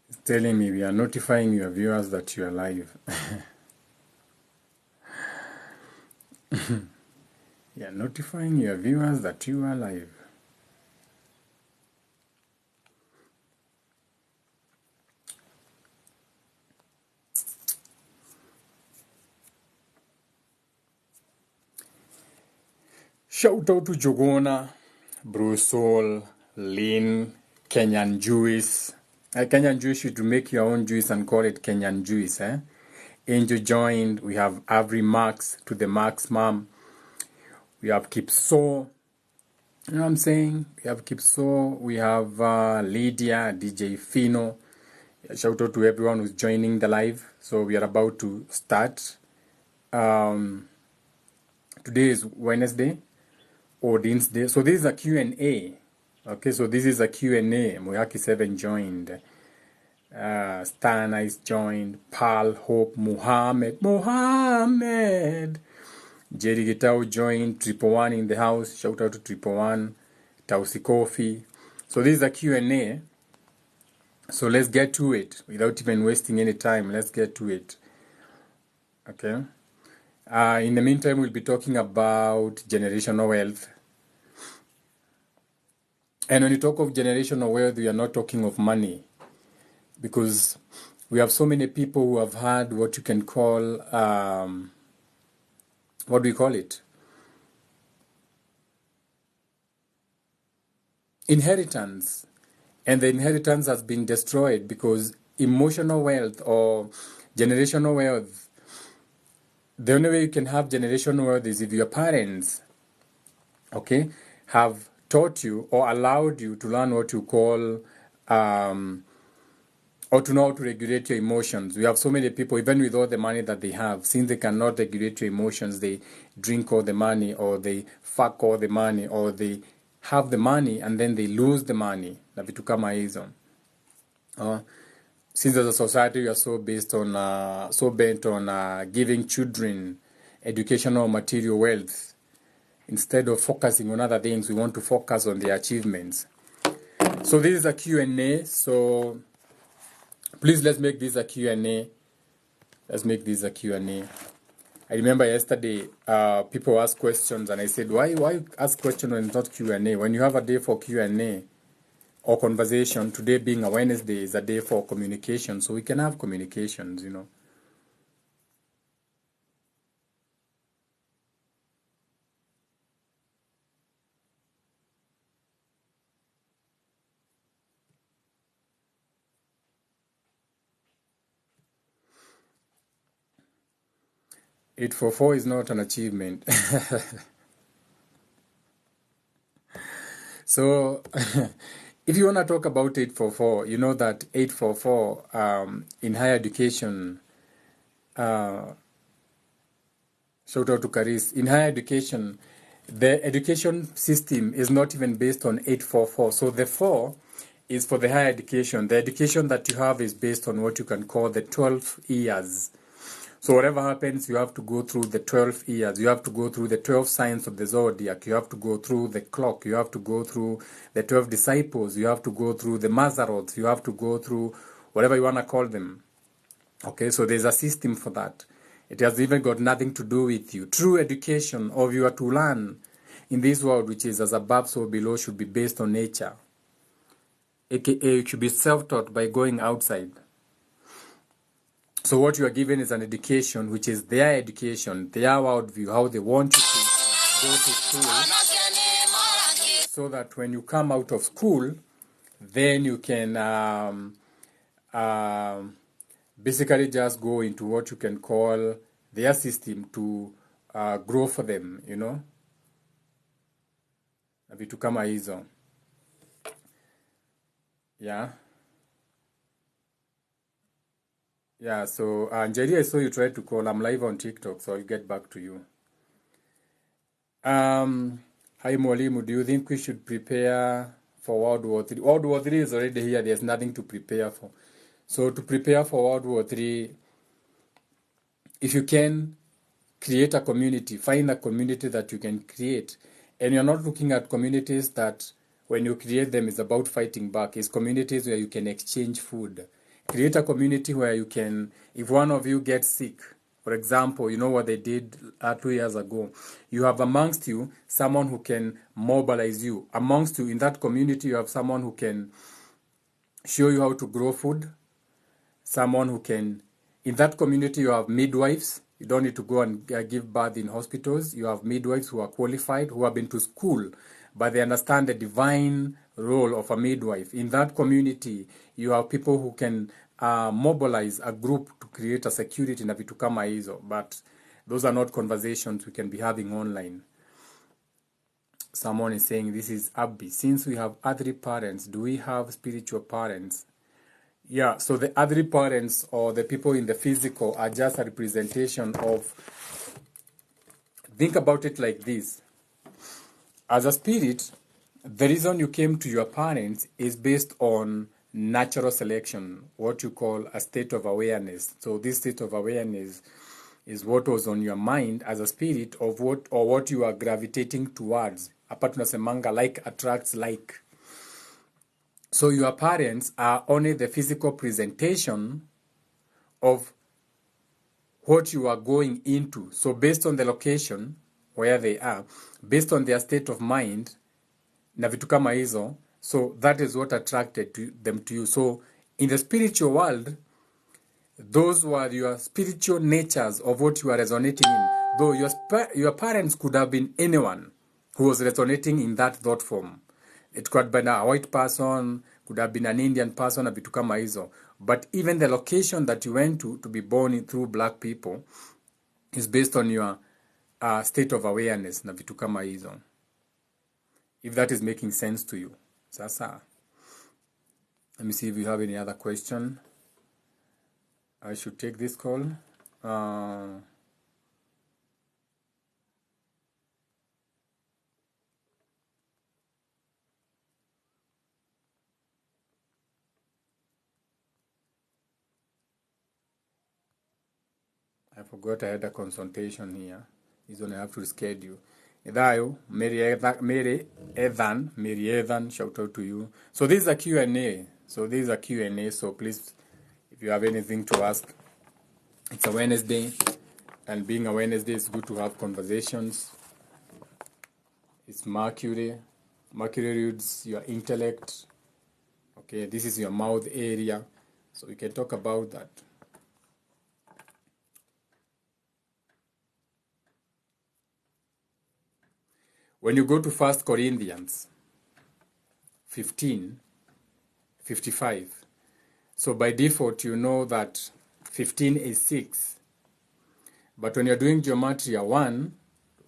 It's telling me we are notifying your viewers that you are live. We are notifying your viewers that you are live. Shout out to Jogona, Brusol, Lynn, Kenyan Juice. Kenyan Juice, you should make your own juice and call it Kenyan Juice. Angel joined. We have Avery Max to the Max Mom. We have Kipso. You know what I'm saying? We have Kipso. We have Lydia, DJ Fino. Shout out to everyone who's joining the live. So we are about to start. Today is Wednesday. Odin's Day. So this is a Q&A. Okay, so this is a Q&A. Moyaki 7 joined. Stana is joined. Pal, Hope, Mohammed. Jerry Gitao joined. Triple One in the house. Shout out to Triple One. Tausi Coffee. So this is a Q&A. So let's get to it. Without even wasting any time, let's get to it. Okay. In the meantime, we'll be talking about generational wealth. And when you talk of generational wealth, we are not talking of money. Because we have so many people who have had what you can call, what do we call it? Inheritance. And the inheritance has been destroyed because emotional wealth or generational wealth, the only way you can have generational wealth is if your parents, okay, have taught you or allowed you to learn what you call, or to know how to regulate your emotions. We have so many people, even with all the money that they have, since they cannot regulate your emotions, they drink all the money, or they fuck all the money, or they have the money and then they lose the money. Na vitu kama hizo. Since as a society we are so based on, so bent on giving children educational material wealth, instead of focusing on other things, we want to focus on their achievements. So this is a Q&A. So please, let's make this a Q&A. Let's make this a Q&A. I remember yesterday, people asked questions, and I said, why ask questions when it's not Q&A? When you have a day for Q&A or conversation, today being a Wednesday is a day for communication, so we can have communications, you know. Eight for four is not an achievement. So, if you want to talk about 844, you know that 844 in higher education, shout out to Caris, in higher education, the education system is not even based on 844. So the 4 is for the higher education. The education that you have is based on what you can call the 12 years. So whatever happens, you have to go through the 12 years. You have to go through the 12 signs of the zodiac. You have to go through the clock. You have to go through the 12 disciples. You have to go through the Mazaroth. You have to go through whatever you want to call them. Okay, so there's a system for that. It has even got nothing to do with you. True education, or you are to learn in this world, which is as above, so below, should be based on nature. AKA, it should be self-taught by going outside. So what you are given is an education, which is their education, their worldview, how they want you to go to school, so that when you come out of school, then you can basically just go into what you can call their system to grow for them, you know. Vitu kama hizo. Yeah. Yeah, so Njeri, I saw you tried to call. I'm live on TikTok, so I'll get back to you. Hi Mwalimu, do you think we should prepare for World War III? World War III is already here. There's nothing to prepare for. So to prepare for World War III, if you can create a community, find a community that you can create. And you're not looking at communities that when you create them is about fighting back. It's communities where you can exchange food. Create a community where you can, if one of you gets sick, for example, you know what they did 2 years ago, you have amongst you someone who can mobilize you. Amongst you in that community, you have someone who can show you how to grow food, someone who can, in that community you have midwives. You don't need to go and give birth in hospitals. You have midwives who are qualified, who have been to school, but they understand the divine role of a midwife. In that community, you have people who can mobilize a group to create a security na vitu kama hizo. But those are not conversations we can be having online. Someone is saying, this is Abby. Since we have earthly parents, do we have spiritual parents? Yeah, so the earthly parents or the people in the physical are just a representation of, think about it like this. As a spirit, the reason you came to your parents is based on natural selection, what you call a state of awareness. So this state of awareness is what was on your mind as a spirit of what you are gravitating towards. Hapa tunasemanga like attracts like. So your parents are only the physical presentation of what you are going into. So based on the location where they are, based on their state of mind, na vitu kama hizo, so that is what attracted them to you. So in the spiritual world, those were your spiritual natures of what you are resonating in. Though your parents could have been anyone who was resonating in that thought form. It could have been a white person, could have been an Indian person, a vitu kama hizo. But even the location that you went to be born through black people is based on your state of awareness, na vitu kama hizo. If that is making sense to you. Sasa. Let me see if you have any other question. I should take this call. I forgot I had a consultation here. This one I have to reschedule. Idayo, Mary Ethan, shout out to you. So this is a Q&A. So please, if you have anything to ask, it's a Wednesday. And being a Wednesday, it's good to have conversations. It's Mercury. Mercury reads your intellect. Okay, this is your mouth area. So we can talk about that. When you go to 1 Corinthians 15:55, so by default you know that 15 is 6. But when you're doing geometry 1,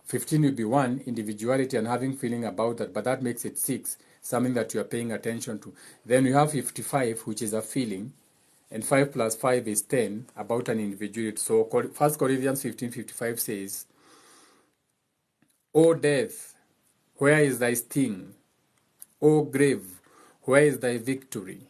15 will be 1, individuality and having feeling about that, but that makes it 6, something that you are paying attention to. Then you have 55, which is a feeling, and 5 plus 5 is 10, about an individuality. So 1 Corinthians 15:55 says, O death, where is thy sting? O grave, where is thy victory?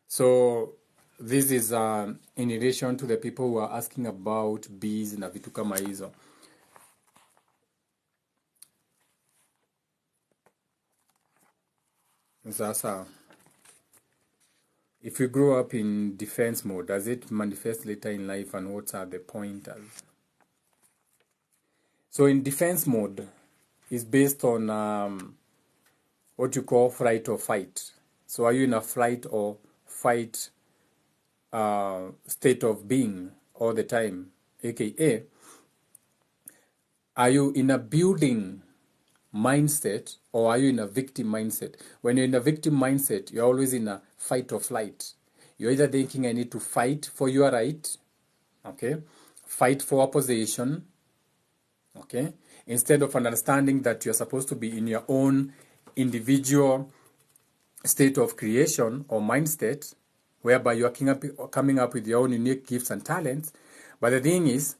So this is in relation to the people who are asking about bees na vitu kama hizo. Sasa, if you grow up in defense mode, does it manifest later in life, and what are the pointers? So in defense mode is based on what you call flight or fight. So are you in a flight or fight state of being all the time? AKA, are you in a building mindset or are you in a victim mindset? When you're in a victim mindset, you're always in a fight or flight. You're either thinking, I need to fight for your right, okay? Fight for opposition, okay? Instead of understanding that you're supposed to be in your own individual state of creation or mindset, whereby you're coming up with your own unique gifts and talents. But the thing is,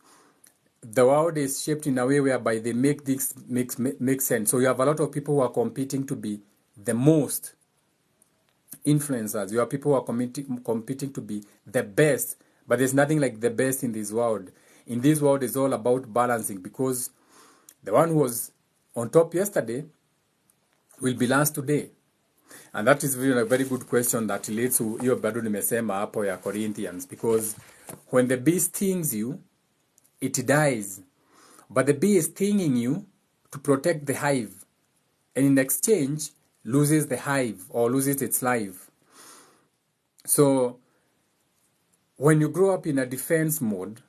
the world is shaped in a way whereby they make this make sense. So you have a lot of people who are competing to be the most influencers. You have people who are competing to be the best. But there's nothing like the best in this world. In this world, it's all about balancing, because the one who was on top yesterday will be last today. And that is really a very good question that relates to hiyo bado nimesema hapo ya Corinthians, because when the bee stings you, it dies. But the bee is stinging you to protect the hive, and in exchange loses the hive or loses its life. So when you grow up in a defense mode,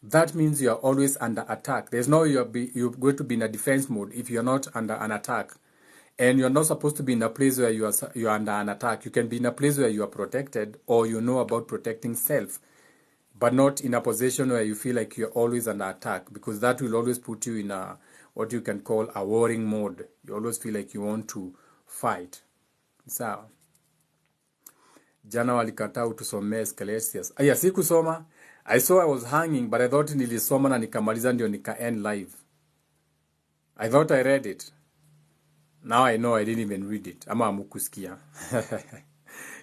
that means you are always under attack. There's no you're going to be in a defense mode if you're not under an attack. And you're not supposed to be in a place where you're under an attack. You can be in a place where you are protected, or you know about protecting self, but not in a position where you feel like you're always under attack, because that will always put you in a what you can call a warring mode. You always feel like you want to fight. Sawa. Jana walikataa utusomee Scalesius. Aya, sikusoma. I saw I was hanging, but I thought nilisoma na nikamaliza ndio nika end live. I thought I read it. Now I know I didn't even read it. Ama amukusikia.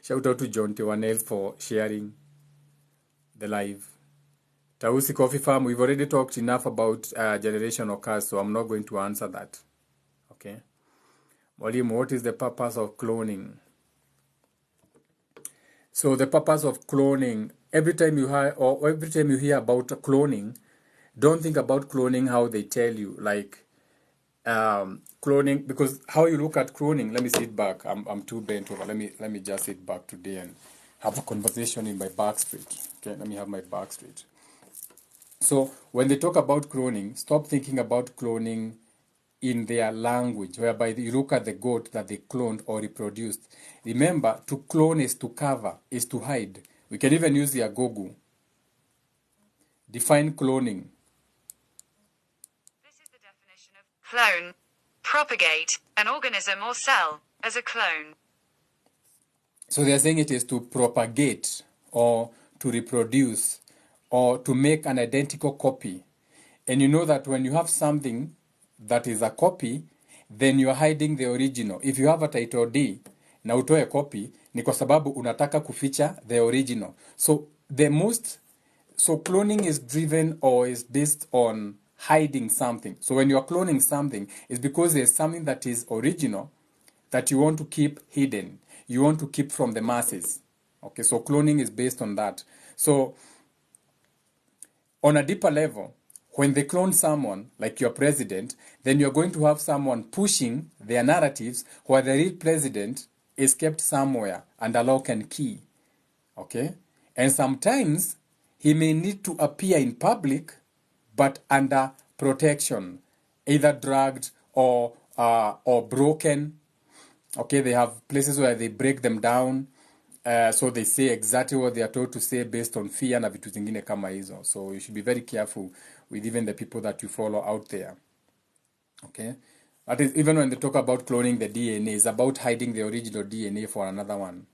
Shout out to John Tewanel for sharing the live. Tausi Coffee Farm, we've already talked enough about generational curse, so I'm not going to answer that. Okay. Mwalimu, what is the purpose of cloning? So the purpose of cloning, every time you hear about cloning, don't think about cloning how they tell you, like cloning, because how you look at cloning. Let me sit back. I'm too bent over. Let me just sit back today and have a conversation in my back straight. Okay, let me have my back straight. So when they talk about cloning, stop thinking about cloning in their language, whereby you look at the goat that they cloned or reproduced. Remember, to clone is to cover, is to hide. We can even use the Agogo. Define cloning. This is the definition of clone. Propagate an organism or cell as a clone. So they are saying it is to propagate or to reproduce or to make an identical copy. And you know that when you have something that is a copy, then you are hiding the original. If you have a title D na utoe copy, ni kwa sababu unataka kuficha the original. So cloning is driven or is based on hiding something. So when you are cloning something, it's because there's something that is original that you want to keep hidden. You want to keep from the masses. Okay, so cloning is based on that. So on a deeper level, when they clone someone, like your president, then you're going to have someone pushing their narratives where the real president is kept somewhere under lock and key. Okay? And sometimes he may need to appear in public, but under protection, either drugged or broken. Okay, they have places where they break them down. So they say exactly what they are told to say based on fear na vitu zingine kama hizo. So you should be very careful with even the people that you follow out there. Okay? That is, even when they talk about cloning the DNA, it's about hiding the original DNA for another one.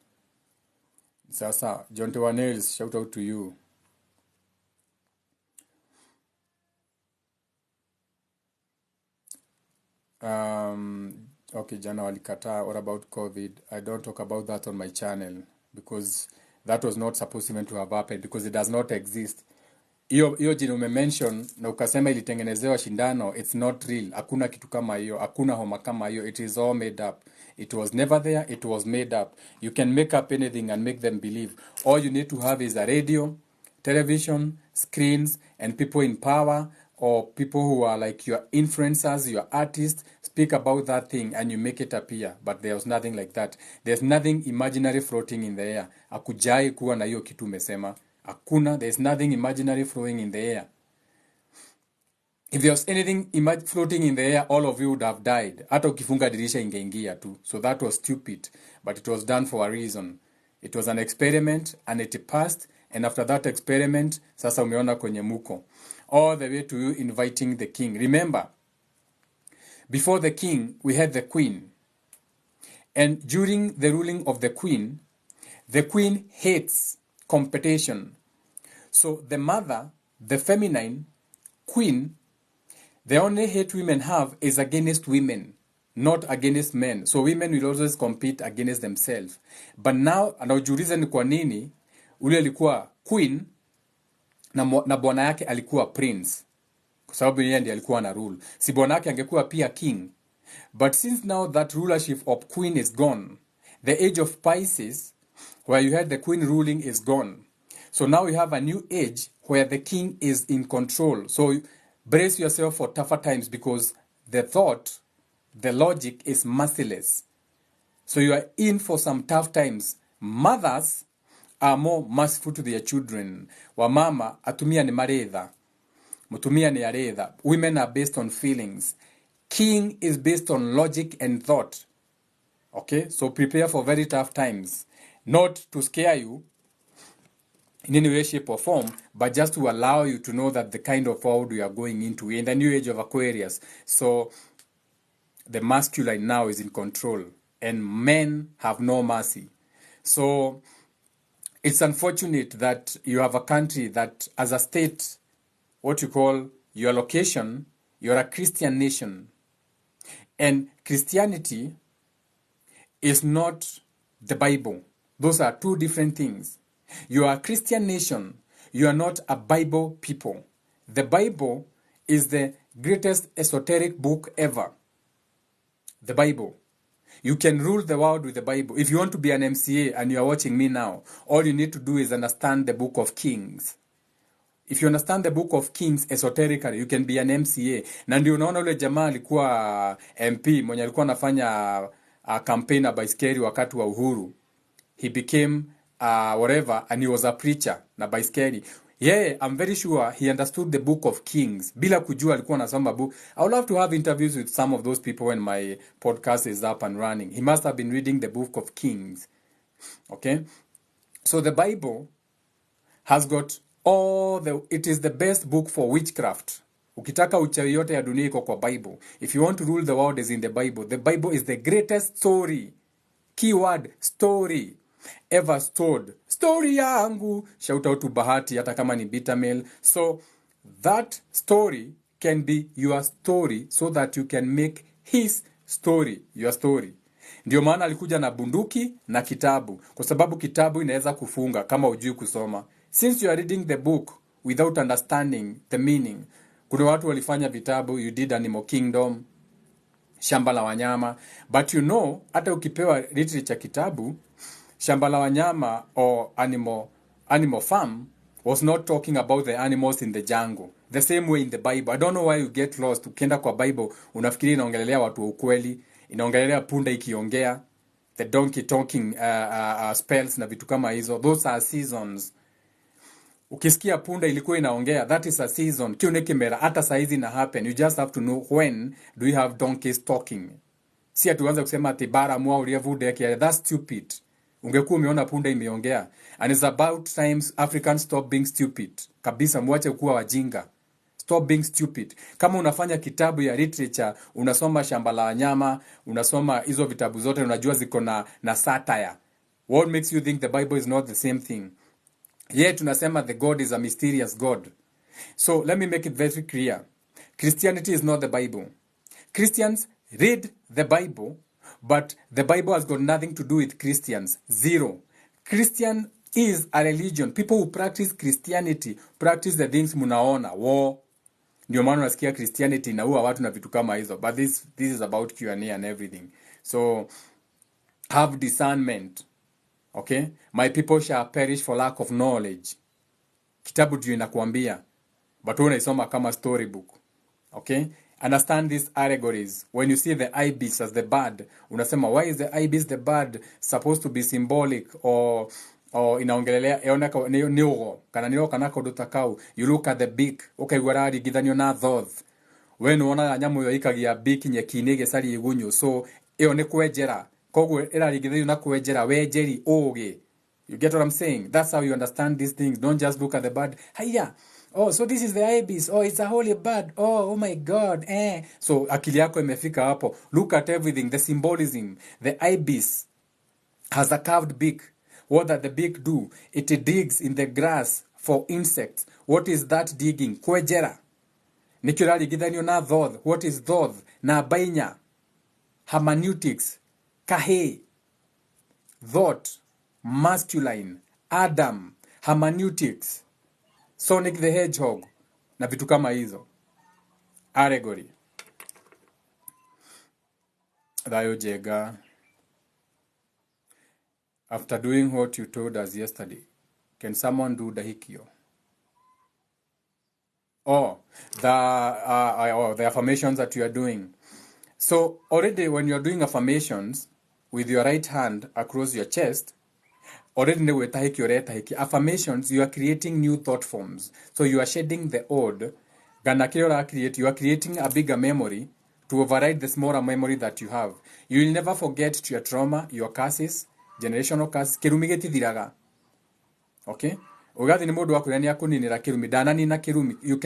Sasa, John Tewanels, shout out to you. Okay, jana walikataa. What about COVID? I don't talk about that on my channel because that was not supposed even to have happened because it does not exist. Hiyo jina umemention na ukasema ilitengenezewa shindano, it's not real. Hakuna kitu kama hiyo, hakuna homa kama hiyo. It is all made up. It was never there, it was made up. You can make up anything and make them believe. All you need to have is a radio, television, screens, and people in power, or people who are like your influencers, your artists, speak about that thing and you make it appear. But there was nothing like that. There's nothing imaginary floating in the air. Hakujai kuwa na hiyo kitu umesema. Hakuna, there's nothing imaginary flowing in the air. If there was anything floating in the air, all of you would have died. Hata ukifunga dirisha ingeingia tu. So that was stupid. But it was done for a reason. It was an experiment and it passed. And after that experiment, sasa umeona kwenye muko. All the way to you inviting the king. Remember, before the king, we had the queen. And during the ruling of the queen hates competition. So the mother, the feminine queen, the only hate women have is against women, not against men. So women will always compete against themselves. But now, anajiuliza ni kwa nini ule alikuwa queen na bwana yake alikuwa prince, kwa sababu yeye ndiye alikuwa na rule. Si bwana yake angekuwa pia king. But since now that rulership of queen is gone, The age of Pisces, where you had the queen ruling, is gone. So now you have a new age where the king is in control. So brace yourself for tougher times, because the thought, the logic is merciless. So you are in for some tough times. Mothers are more merciful to their children. Wamama, atumia ni maretha. Mutumia ni aretha. Women are based on feelings. King is based on logic and thought. Okay, so prepare for very tough times. Not to scare you in any way, shape, or form, but just to allow you to know that the kind of world we are going into in the new age of Aquarius. So the masculine now is in control, and men have no mercy. So it's unfortunate that you have a country that, as a state, what you call your location, you're a Christian nation. And Christianity is not the Bible. Those are two different things. You are a Christian nation. You are not a Bible people. The Bible is the greatest esoteric book ever. The Bible. You can rule the world with the Bible. If you want to be an MCA and you are watching me now, all you need to do is understand the book of Kings. If you understand the book of Kings esoterically, you can be an MCA. Na ndio unaona ule jamaa alikuwa MP mwenye alikuwa anafanya campaign na baiskeli wakati wa uhuru. He became whatever, and he was a preacher na baiskeli. Yeah, I'm very sure he understood the book of Kings. Bila kujua alikuwa anasoma book. I would love to have interviews with some of those people when my podcast is up and running. He must have been reading the book of Kings. Okay? So the Bible has got it is the best book for witchcraft. Ukitaka uchawi yote ya dunia iko kwa Bible. If you want to rule the world, is in the Bible. The Bible is the greatest story. Keyword, story. Ever stored. Story yangu. Shout out to Bahati, hata kama ni beta male. So that story can be your story, so that you can make his story your story. Ndio maana alikuja na bunduki na kitabu, kwa sababu kitabu inaweza kufunga kama hujui kusoma. Since you are reading the book without understanding the meaning, kuna watu walifanya vitabu, you did Animal Kingdom, Shamba la Wanyama, but you know, hata ukipewa literature kitabu, Shamba la Wanyama or Animal Farm was not talking about the animals in the jungle. The same way in the Bible. I don't know why you get lost. Ukienda kwa Bible, unafikiri inaongelelea watu wa ukweli, inaongelelea punda ikiongea, the donkey talking spells na vitu kama hizo. Those are seasons. Ukisikia punda ilikuwa inaongea, that is a season. Kione kimera, hata saizi na happen. You just have to know when do you have donkeys talking. Si atuanza kusema ati bara mwa uliavude kia. That's stupid. Ungekuwa umeona punda imeongea. And it's about times Africans stop being stupid. Kabisa, mwache kuwa wajinga. Stop being stupid. Kama unafanya kitabu ya literature, unasoma Shamba la Wanyama, unasoma hizo vitabu zote, unajua ziko na satire. What makes you think the Bible is not the same thing? Yet tunasema the God is a mysterious God. So let me make it very clear. Christianity is not the Bible. Christians read the Bible, but the Bible has got nothing to do with Christians. Zero. Christian is a religion. People who practice Christianity practice the things munaona. War. Ndio maana unasikia Christianity inaua watu na vitu kama hizo. But this is about Q&A and everything. So have discernment. Okay? My people shall perish for lack of knowledge. Kitabu ndio inakuambia. But unaisoma kama storybook. Okay? Understand these allegories. When you see the ibis as the bird, unasema, why is the ibis the bird supposed to be symbolic or inaongelelea eoneka niugo kana nio kana ko dotakau. You look at the beak. Okay, warari githanio na thoth. When uona nyamu yo ikagia beak nyekinege sari igunyo. So eo ne kwenjera. Koguo irarigithanio na kwenjera wenjeri oge. You get what I'm saying? That's how you understand these things. Don't just look at the bird. Hiya. Oh, so this is the ibis. Oh, it's a holy bird. Oh my God. So akili yako imefika hapo. Look at everything. The symbolism. The ibis has a curved beak. What does the beak do? It digs in the grass for insects. What is that digging? Kwejera. Nikirali githanio na thoth. What is thoth? Na bainya. Hermeneutics. Kahe. Thought. Masculine. Adam. Hermeneutics. Sonic the Hedgehog. Na vitu kama hizo. Allegory. Thayo jega. After doing what you told us yesterday, can someone do dahikyo? Or the affirmations that you are doing. So already when you're doing affirmations with your right hand across your chest, already affirmations, you are creating new thought forms. So you are shedding the old. You are creating a bigger memory to override the smaller memory that you have. You will never forget your trauma, your curses, generational curses. Kirumi getithiraga. Okay? Ugathi ni mundu wakwirania kuninira kirumi. Dananina kirumi. You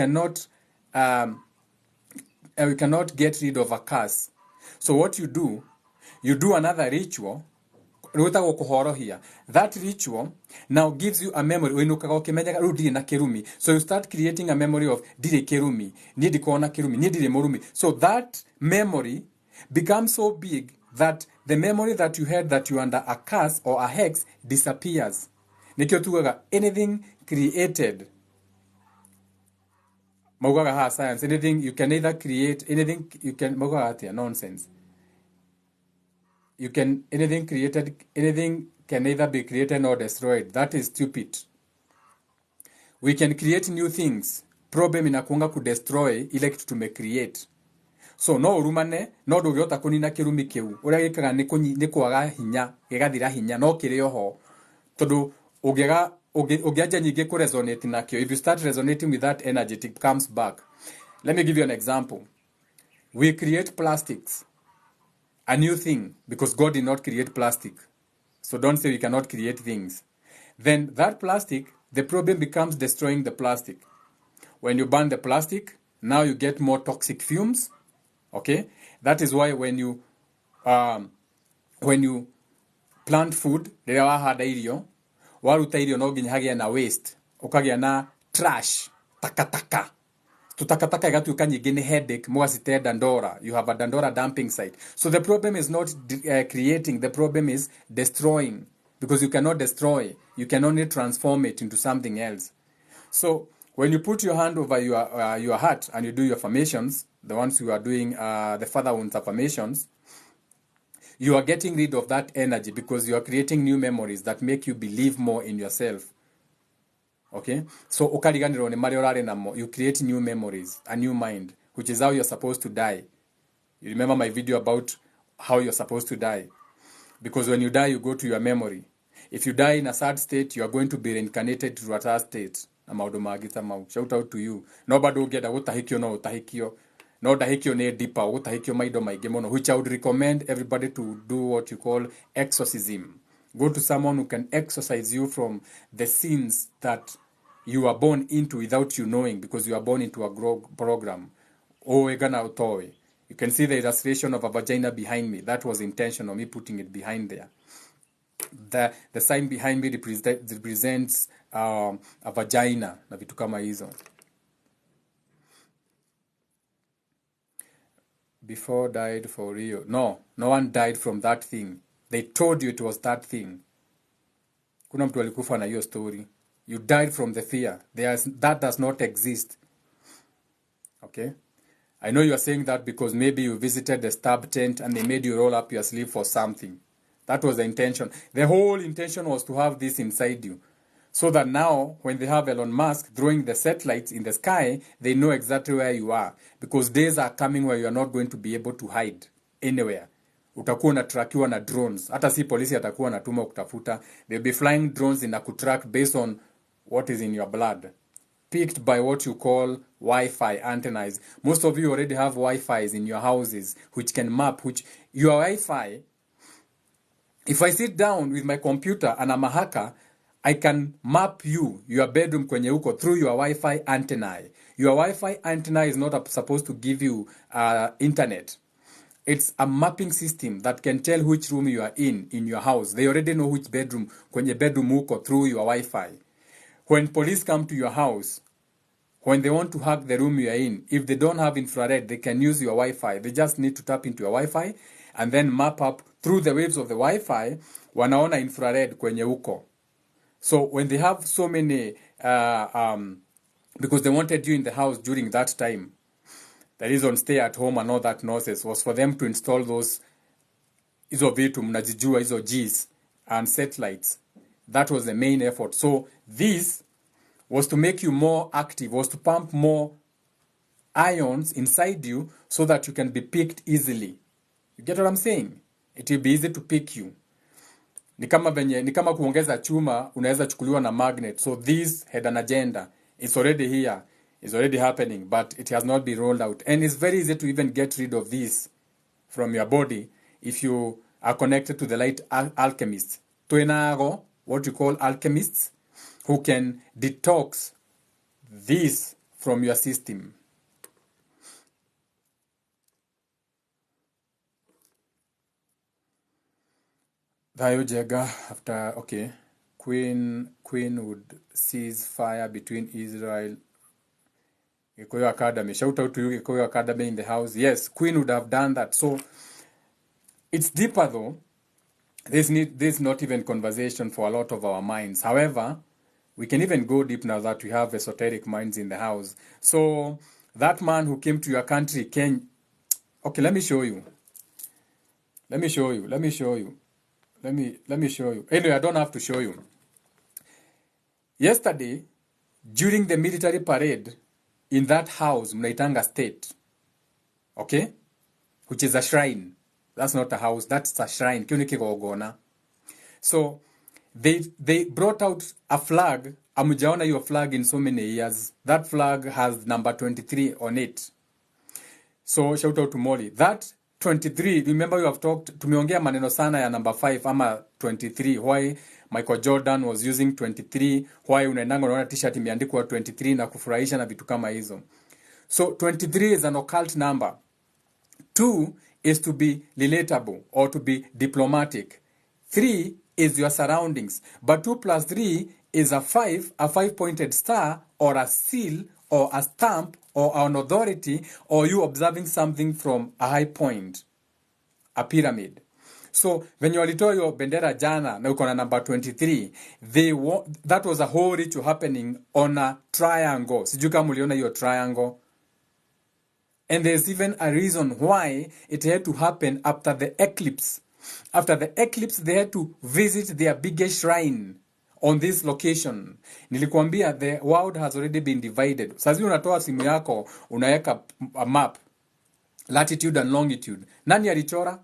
cannot get rid of a curse. So what you do another ritual. That ritual now gives you a memory. So you start creating a memory of dire kerumi, nidi kuona kerumi, nidi morumi. So that memory becomes so big that the memory that you had that you under a curse or a hex disappears. Anything created. Science. Anything you can either create, anything you can nonsense. Anything can either be created or destroyed. That is stupid. We can create new things. Problem inakuanga kudestroy ile kitu tumecreate. So no urumane no ndũngĩhota kũnina kĩrumi kĩu. Ũrĩa gĩkaga nĩ kwaga hinya, gĩgathira hinya no kĩrĩ oho. Tondũ ũngĩanja nyingĩ kũresonate nakĩo. If you start resonating with that energy, it comes back. Let me give you an example. We create plastics. A new thing, because God did not create plastic. So don't say we cannot create things. Then that plastic, the problem becomes destroying the plastic. When you burn the plastic, now you get more toxic fumes. Okay? That is why when you plant food, rĩrĩa wahanda irio, waruta irio no nginya hagĩa na waste, ũkagĩa na trash, takataka. Tutakataka igatuĩka nyingĩ nĩ headache, mũgacite dandora. You have a dandora dumping site. So the problem is not creating, the problem is destroying. Because you cannot destroy, you can only transform it into something else. So when you put your hand over your heart and you do your affirmations, the ones you are doing, the Father Wounds affirmations, you are getting rid of that energy because you are creating new memories that make you believe more in yourself. Okay? So, you create new memories, a new mind, which is how you're supposed to die. You remember my video about how you're supposed to die. Because when you die, you go to your memory. If you die in a sad state, you are going to be reincarnated to a sad state. Shout out to you. Nobody will get a utahikyo no utahikyo. No dahikyo ne deeper, utahikyo maido maigemono, which I would recommend everybody to do what you call exorcism. Go to someone who can exorcise you from the sins that you are born into without you knowing, because you are born into a program. You can see the illustration of a vagina behind me. That was intentional, me putting it behind there. The sign behind me represents a vagina. Na vitu kama hizo. Before died for real. No one died from that thing. They told you it was that thing. Kuna mtu alikufa na hiyo story. You died from the fear. That does not exist. Okay? I know you are saying that because maybe you visited the stab tent and they made you roll up your sleeve for something. That was the intention. The whole intention was to have this inside you. So that now, when they have Elon Musk throwing the satellites in the sky, they know exactly where you are. Because days are coming where you are not going to be able to hide anywhere. Utakuwa unatrakiwa na drones. Hata si polisi atakuwa anatuma kutafuta. They'll be flying drones in a kutrack based on what is in your blood. Picked by what you call Wi-Fi antennas. Most of you already have Wi-Fis in your houses, which can map, your Wi-Fi. If I sit down with my computer and I'm a hacker, I can map your bedroom kwenye uko through your Wi-Fi antenna. Your Wi-Fi antenna is not supposed to give you internet. It's a mapping system that can tell which room you are in your house. They already know which bedroom, kwenye bedroom uko through your Wi-Fi. When police come to your house, when they want to hack the room you are in, if they don't have infrared, they can use your Wi-Fi. They just need to tap into your Wi-Fi and then map up through the waves of the Wi-Fi, wanaona infrared kwenye uko. So when they have so many, because they wanted you in the house during that time, the reason stay at home and all that nonsense was for them to install those, hizo vitu mnajijua, hizo Gs, and satellites. That was the main effort. So this was to make you more active, was to pump more ions inside you so that you can be picked easily. You get what I'm saying? It will be easy to pick you. Ni kama kuongeza chuma unaweza chukuliwa na magnet. So this had an agenda. It's already here. It's already happening, but it has not been rolled out. And it's very easy to even get rid of this from your body if you are connected to the light alchemists. Tuenago, what you call alchemists, who can detox this from your system. Thayo Jega, after, okay, Queen would cease fire between Israel. Gikuyu Academy. Shout out to you, Gikuyu Academy in the house. Yes, Queen would have done that. So it's deeper though. There's not even conversation for a lot of our minds. However, we can even go deep now that we have esoteric minds in the house. So that man who came to your country, okay, let me show you. Let me show you. Anyway, I don't have to show you. Yesterday, during the military parade, in that house, mnaitanga state, okay, which is a shrine. That's not a house, that's a shrine. So they brought out a flag. Amujaona your flag in so many years. That flag has number 23 on it. So shout out to Molly. That 23, remember you have talked, tumeongea maneno sana ya number 5 ama 23. Why Michael Jordan was using 23. Why unaendanga unaona t-shirt imeandikwa 23 na kufurahisha na vitu kama hizo. So 23 is an occult number. 2 is to be relatable or to be diplomatic. 3 is your surroundings. But 2 plus 3 is a 5-pointed star or a seal or a stamp or an authority or you observing something from a high point, a pyramid. So when you walitoa your bendera jana na uko na number 23, that was a whole ritual happening on a triangle. Sijui kama uliona hiyo triangle. And there's even a reason why it had to happen after the eclipse. After the eclipse, they had to visit their biggest shrine on this location. Nilikuambia the world has already been divided. Sasa unatoa simu yako, unaweka a map, latitude and longitude. Nani alichora?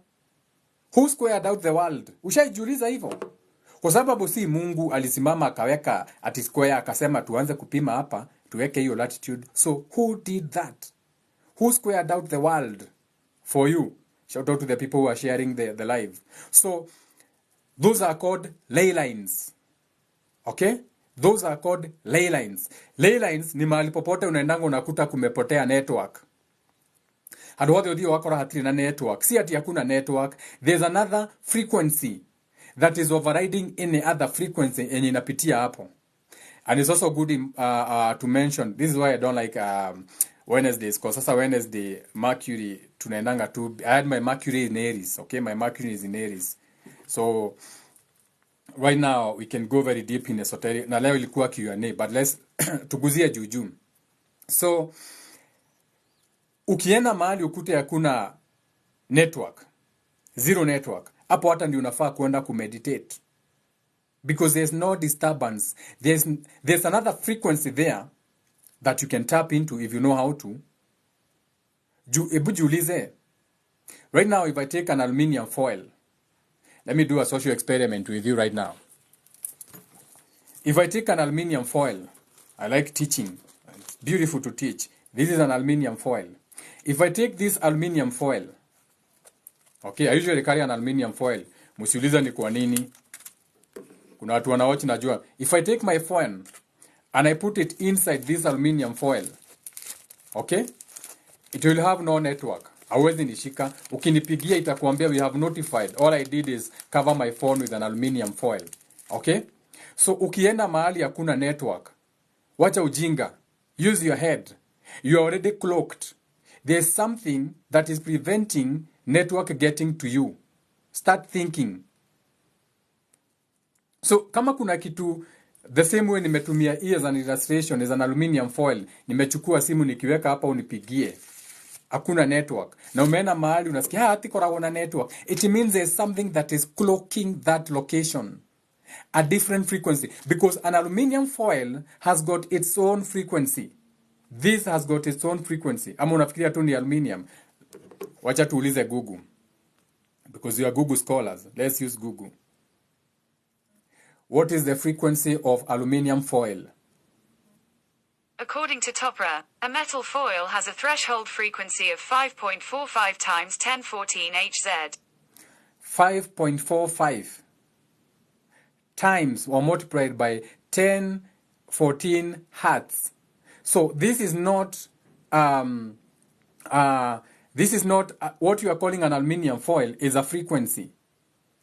Who squared out the world? Ushaijiuliza hivyo? Kwa sababu si Mungu alisimama akaweka ati square akasema tuanze kupima hapa, tuweke hiyo latitude. So who did that? Who squared out the world for you? Shout out to the people who are sharing the live. So those are called ley lines. Okay? Those are called ley lines. Ley lines ni mahali popote unaendanga unakuta kumepotea network. Haduwadhi odio wakora hatiri na network. Si ati hakuna network. There's another frequency that is overriding any other frequency yenye inapitia hapo. And it's also good to mention, this is why I don't like Wednesdays, because sasa Wednesday, Mercury, tunaendanga tu, I had my Mercury in Aries, okay? My Mercury is in Aries. So, right now, we can go very deep in esoteric. Na leo ilikuwa Q&A, but let's tuguzie juju. So, ukienda mahali ukute hakuna network, zero network, hapo hata ndio unafaa kuenda kumeditate. Because there's no disturbance. There's another frequency there that you can tap into if you know how to. Ebu jiulize. Right now, if I take an aluminium foil, let me do a social experiment with you right now. If I take an aluminium foil, I like teaching. It's beautiful to teach. This is an aluminium foil. If I take this aluminium foil, okay, I usually carry an aluminium foil. Musiuliza ni kwa nini? Kuna watu wanawatch najua. If I take my foil and I put it inside this aluminium foil, okay, it will have no network. Hawezi nishika. Ukinipigia itakuambia we have notified. All I did is cover my phone with an aluminium foil. Okay? So ukienda mahali hakuna network, wacha ujinga. Use your head. You are already cloaked. There's something that is preventing network getting to you. Start thinking. So kama kuna kitu, the same way nimetumia hii as an illustration, as an aluminium foil, nimechukua simu nikiweka hapa unipigie. hakuna network. Na umeenda mahali unasikia ati kuna network. It means there's something that is cloaking that location. A different frequency. Because an aluminium foil has got its own frequency. This has got its own frequency. Ama unafikiria tu ni aluminium. Wacha tuulize Google. Because you are Google scholars. Let's use Google. What is the frequency of aluminium foil? According to Topra, a metal foil has a threshold frequency of 5.45 times 1014 Hz. 5.45 times or multiplied by 1014 hertz. So this is not what you are calling an aluminium foil is a frequency.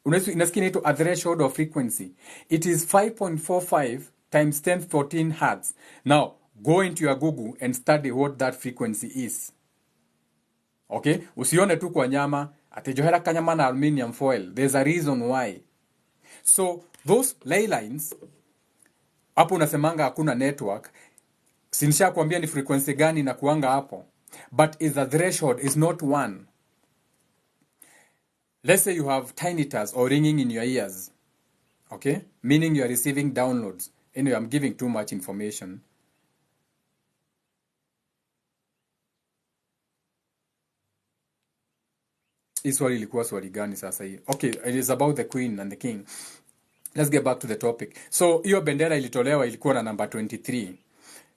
Unasikia inaitwa a threshold of frequency. It is 5.45 times 1014 hertz. Now, go into your Google and study what that frequency is. Okay? Usione tu kwa nyama, atijohera kanyama na aluminium foil. There's a reason why. So, those ley lines, hapo unasemanga hakuna network, sinisha kuambia ni frequency gani na kuanga hapo. But is the threshold is not one. Let's say you have tinnitus or ringing in your ears. Okay? Meaning you are receiving downloads. Anyway, I'm giving too much information. Hii swali ilikuwa swali gani sasa hii? Okay, it is about the queen and the king. Let's get back to the topic. So, hiyo bendera ilitolewa ilikuwa na number 23.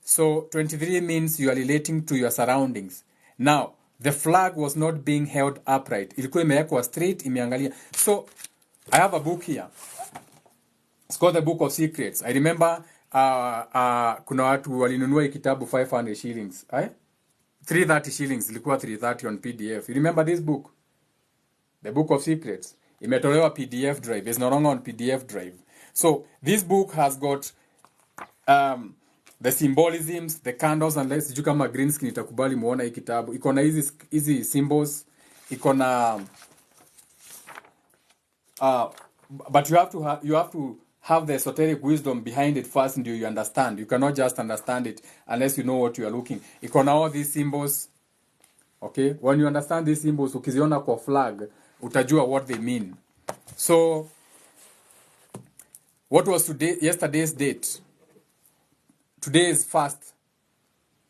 So, 23 means you are relating to your surroundings. Now, the flag was not being held upright. Ilikuwa imewekwa straight, imeangalia. So, I have a book here. It's called the Book of Secrets. I remember kuna watu walinunua hii kitabu 500 shillings. 330 shillings. Ilikuwa 330 on PDF. You remember this book? The Book of Secrets. Imetolewa PDF drive. It's no longer on PDF drive. So, this book has got the symbolisms, the candles, and let's sijui kama green screen itakubali muona hii kitabu. Iko na hizi symbols. Iko na but you have to have the esoteric wisdom behind it first until you understand. You cannot just understand it unless you know what you are looking. Iko na all these symbols. Okay? When you understand these symbols, ukiziona kwa flag, utajua what they mean. So, what was yesterday's date? Today is 1st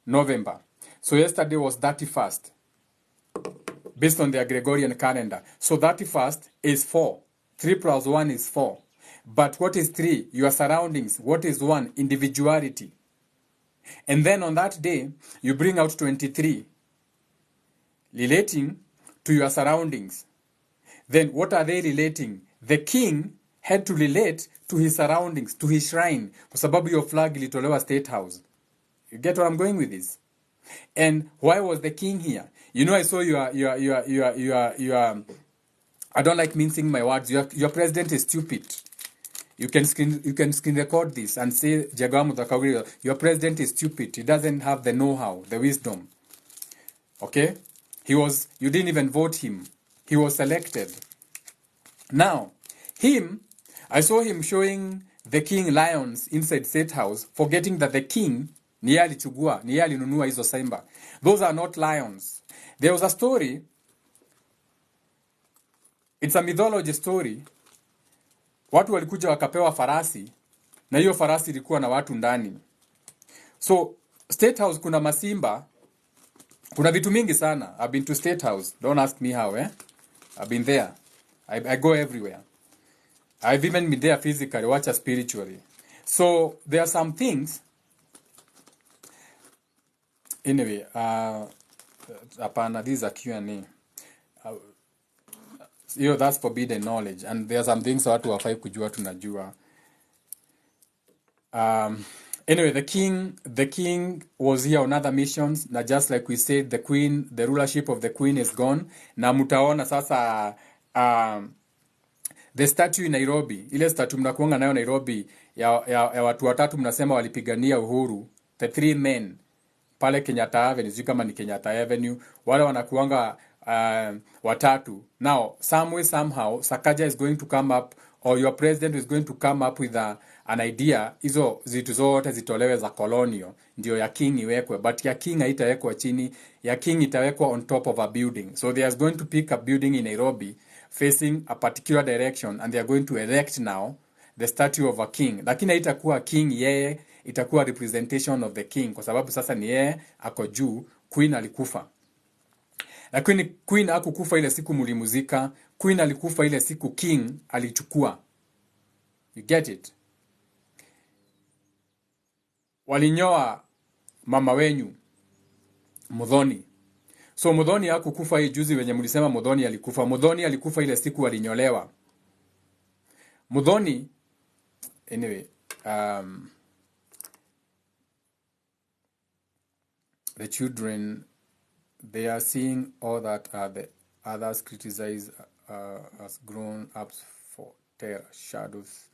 November. So yesterday was 31st. Based on their Gregorian calendar. So 31st is 4. 3 plus 1 is 4. But what is 3? Your surroundings. What is 1? Individuality. And then on that day, you bring out 23. Relating to your surroundings. Then what are they relating? The king had to relate to his surroundings, to his shrine. Kwa sababu your flag ilitolewa State House. You get what I'm going with this? And why was the king here? You know, I saw your I don't like mincing my words. Your president is stupid. You can screen record this and say, Jagamu Takawiri, your president is stupid. He doesn't have the know-how, the wisdom. Okay? You didn't even vote him. He was selected. Now, I saw him showing the king lions inside State House, forgetting that the king niye alichugua, niye alinunua hizo simba. Those are not lions. There was a story, it's a mythology story. Watu walikuja wakapewa farasi, na hiyo farasi ilikuwa na watu ndani. So, State House kuna masimba, kuna vitu mingi sana. I've been to State House. Don't ask me how, I've been there. I go everywhere. I've even been there physically, watch spiritually. So, there are some things. Anyway, apana, this is a Q&A. That's forbidden knowledge. And there are some things watu wafai kujua tunajua. Anyway, the king was here on other missions. Na just like we said, the rulership of the queen is gone. Na mutaona sasa, the statue in Nairobi, ile statue mnakuanga nayo Nairobi, ya watu watatu mnasema walipigania uhuru, the 3 men, pale Kenyatta Avenue, sijui kama ni Kenyatta Avenue, wale wanakuanga watatu. Now, some way, somehow, Sakaja is going to come up or your president is going to come up with an idea, hizo zitu zote zitolewe za colonial, ndio ya king iwekwe, but ya king haitawekwa chini, ya king itawekwa on top of a building. So they are going to pick a building in Nairobi facing a particular direction, and they are going to erect now the statue of a king. Lakini haitakuwa king yeye, itakuwa representation of the king, kwa sababu sasa ni yeye ako juu, queen alikufa. Lakini queen hakukufa ile siku mlimuzika, queen alikufa ile siku king alichukua. You get it? Walinyoa mama wenyu Muthoni. So Muthoni hakukufa hii juzi wenye mlisema Muthoni alikufa. Muthoni alikufa ile siku alinyolewa. Muthoni, anyway, the children, they are seeing all that the others criticize as grown up for terror, shadows.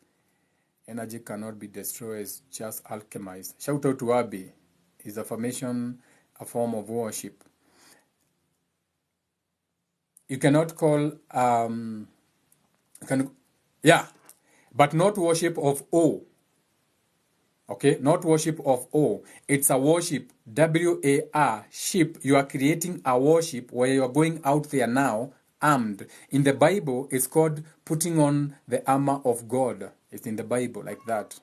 Energy cannot be destroyed, it's just alchemized. Shout out to Abi. Is affirmation a form of worship? You cannot call, but not worship of O. Okay, not worship of O. It's a worship, W-A-R, ship. You are creating a worship where you are going out there now, armed. In the Bible, it's called putting on the armor of God. It's in the Bible like that.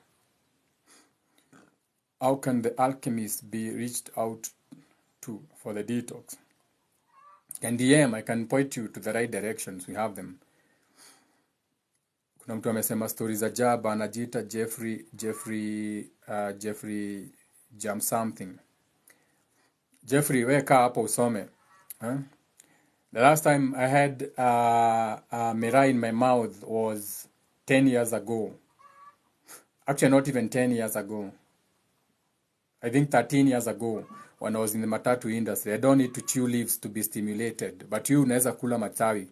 How can the alchemist be reached out to for the detox? Can DM, I can point you to the right directions. We have them. Kuna mtu amesema stories za Jaba, anajiita Jeffrey Jam something. Jeffrey, weka hapo usome. Huh? The last time I had a mirai in my mouth was 10 years ago. Actually, not even 10 years ago. I think 13 years ago when I was in the matatu industry. I don't need to chew leaves to be stimulated. But you unaweza kula matawi.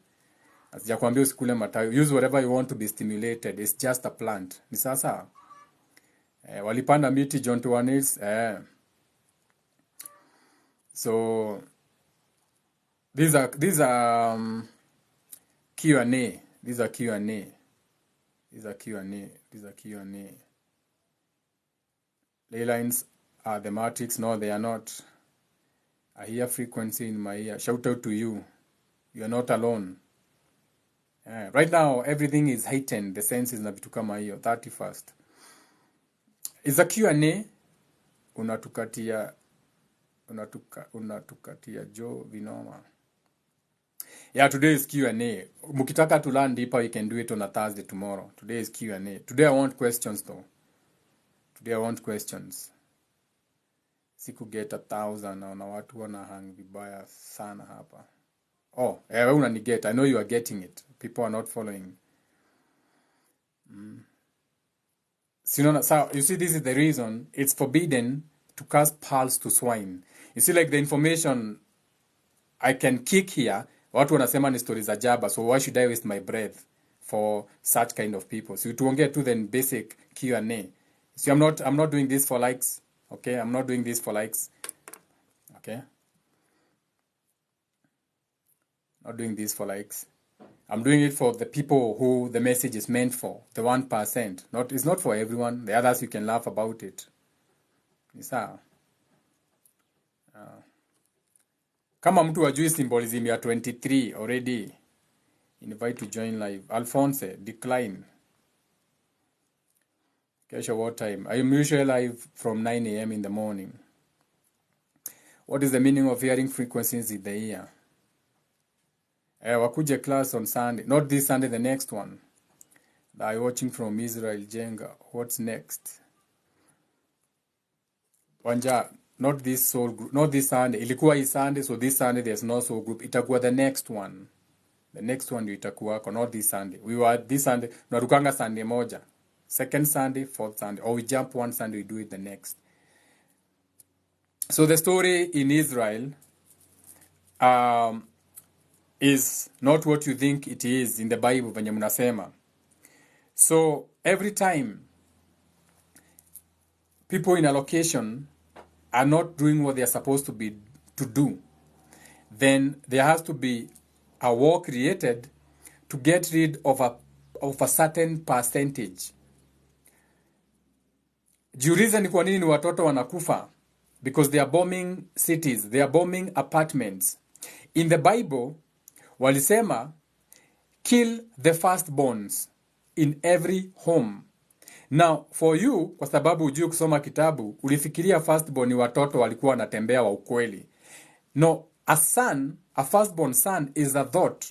Sijakwambia usikule matawi. Use whatever you want to be stimulated. It's just a plant. Ni sasa. Walipanda miti John Tuanis. So these are Q&A. These are Q&A. Ley lines are the matrix. No, they are not. I hear frequency in my ear. Shout out to you. You are not alone. Right now, everything is heightened. The senses na vitu kama hiyo. 31st. Is a Q&A. Unatukatia Joe Vinoma. Yeah, today is Q&A. Mukitaka to learn deeper, you can do it on a Thursday tomorrow. Today is Q&A. Today I want questions though. Siku get 1,000 na watu wana hang vibaya sana hapa. Oh, wewe unaniget. I know you are getting it. People are not following. So you see, this is the reason it's forbidden to cast pearls to swine. You see, like the information I can kick here, watu wanasema ni stories za Jaba, so why should I waste my breath for such kind of people? So tuongee to the basic Q&A. See, I'm not doing this for likes. Okay, I'm not doing this for likes. Okay, not doing this for likes. I'm doing it for the people who the message is meant for, the 1%. It's not for everyone. The others, you can laugh about it. Nisa. Kama mtu wajui symbolism ya 23 already, invite to join live. Alphonse, decline. Kesho, what time? I am usually live from 9 a.m. in the morning. What is the meaning of hearing frequencies in the ear? Wakuje class on Sunday. Not this Sunday, the next one. They are watching from Israel, Jenga. What's next? Wanja, not this soul group. Not this Sunday. Ilikuwa hii Sunday, so this Sunday there's no soul group. Itakuwa the next one. The next one itakuwa, not this Sunday. We were this Sunday. Narukanga Sunday moja. Second Sunday, fourth Sunday. Or we jump one Sunday, we do it the next. So the story in Israel is not what you think it is in the Bible venye mnasema. So every time people in a location are not doing what they are supposed to do, then there has to be a war created to get rid of of a certain percentage. Jiulize ni kwa nini watoto wanakufa? Because they are bombing cities, they are bombing apartments. In the Bible, walisema kill the firstborns in every home. Now, for you, kwa sababu hujui kusoma kitabu, ulifikiria firstborn ni watoto walikuwa wanatembea wa ukweli. No, a firstborn son is a thought.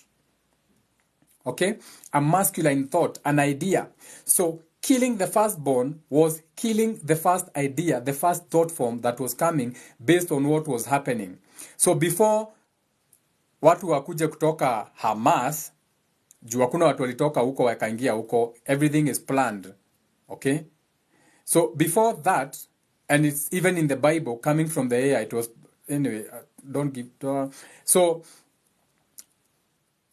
Okay? A masculine thought, an idea. So, killing the firstborn was killing the first idea, the first thought form that was coming based on what was happening. So, before watu wakuje kutoka Hamas, juu hakuna watu walitoka huko wakaingia huko, everything is planned. Okay? So, before that, and it's even in the Bible, coming from the air, it was, anyway, don't give, so,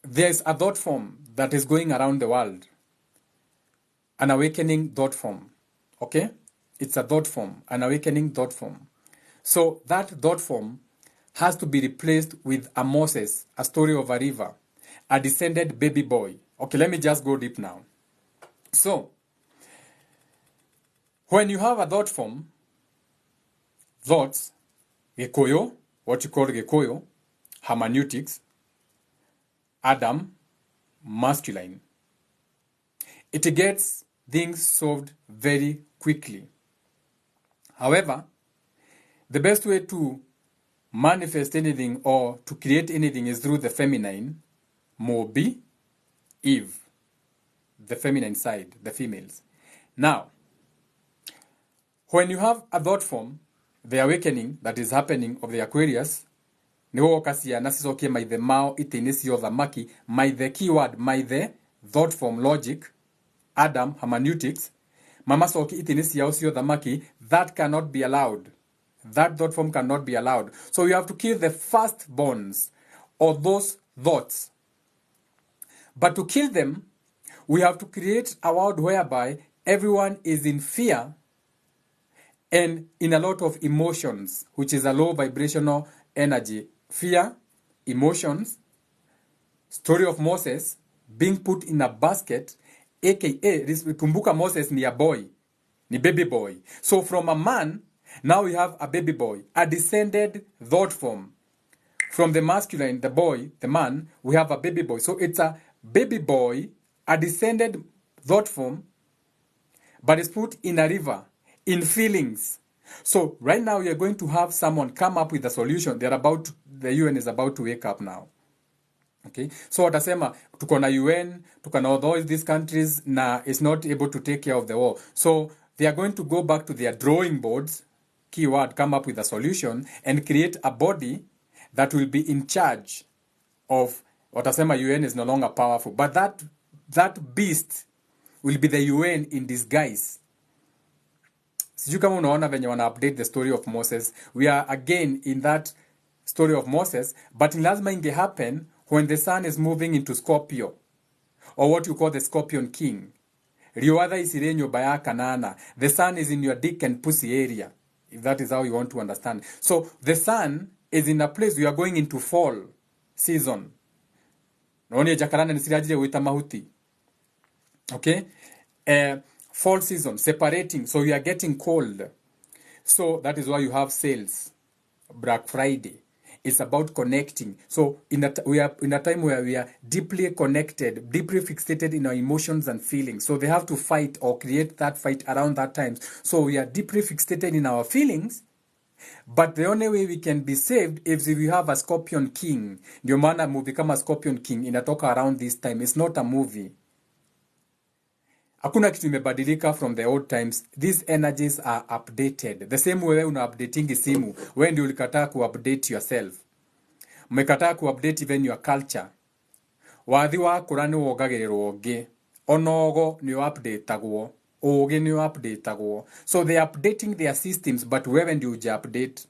there's a thought form that is going around the world. An awakening thought form. Okay? It's a thought form, an awakening thought form. So that thought form has to be replaced with a Moses, a story of a river, a descended baby boy. Okay, let me just go deep now. So, when you have a thought form, thoughts, Gikuyu, what you call Gikuyu, hermeneutics, Adam, masculine. It gets things solved very quickly. However, the best way to manifest anything or to create anything is through the feminine, Mobi, Eve, the feminine side, the females. Now, when you have a thought form, the awakening that is happening of the Aquarius, niho okasia nasisokie maithe mao itini cio thamaki, maithe keyword, maithe thought form logic, Adam hermeneutics, mama soki itini ciao cio thamaki, that cannot be allowed. That thought form cannot be allowed. So you have to kill the firstborns or those thoughts. But to kill them, we have to create a world whereby everyone is in fear and in a lot of emotions, which is a low vibrational energy. Fear, emotions, story of Moses, being put in a basket, aka, kumbuka Moses ni a boy, ni baby boy. So from a man, now we have a baby boy, a descended thought form. From the masculine, the boy, the man, we have a baby boy. So it's a baby boy, a descended thought form, but it's put in a river, in feelings. So right now we are going to have someone come up with a solution. The UN is about to wake up now. Okay? So watasema, tuko na UN, tuko na all these countries, na is not able to take care of the war. So they are going to go back to their drawing boards, keyword, come up with a solution, and create a body that will be in charge of, watasema UN is no longer powerful. But that beast will be the UN in disguise. Sijui kama unaona venye wana update the story of Moses. We are again in that story of Moses, but lazima inge happen when the sun is moving into Scorpio, or what you call the Scorpion King. Riwada isire nyoba ya Kanana. The sun is in your dick and pussy area, if that is how you want to understand. So the sun is in a place we are going into fall season. Naone jakarana nisirajire wita mahuti. Okay? Fall season, separating, so we are getting cold. So that is why you have sales. Black Friday. It's about connecting. So we are in a time where we are deeply connected, deeply fixated in our emotions and feelings. So they have to fight or create that fight around that time. So we are deeply fixated in our feelings. But the only way we can be saved is if we have a Scorpion King. Ndio maana movie kama Scorpion King inatoka around this time. It's not a movie. Hakuna kitu imebadilika from the old times. These energies are updated. The same way una updating simu. Wewe ndio ulikataa ku-update yourself. Umekataa ku-update even your culture. Wathi wa kurani wogagirwo oge. Onogo ni updateagwo. Oge ni updateagwo. So they are updating their systems, but wewe ndio uja-update.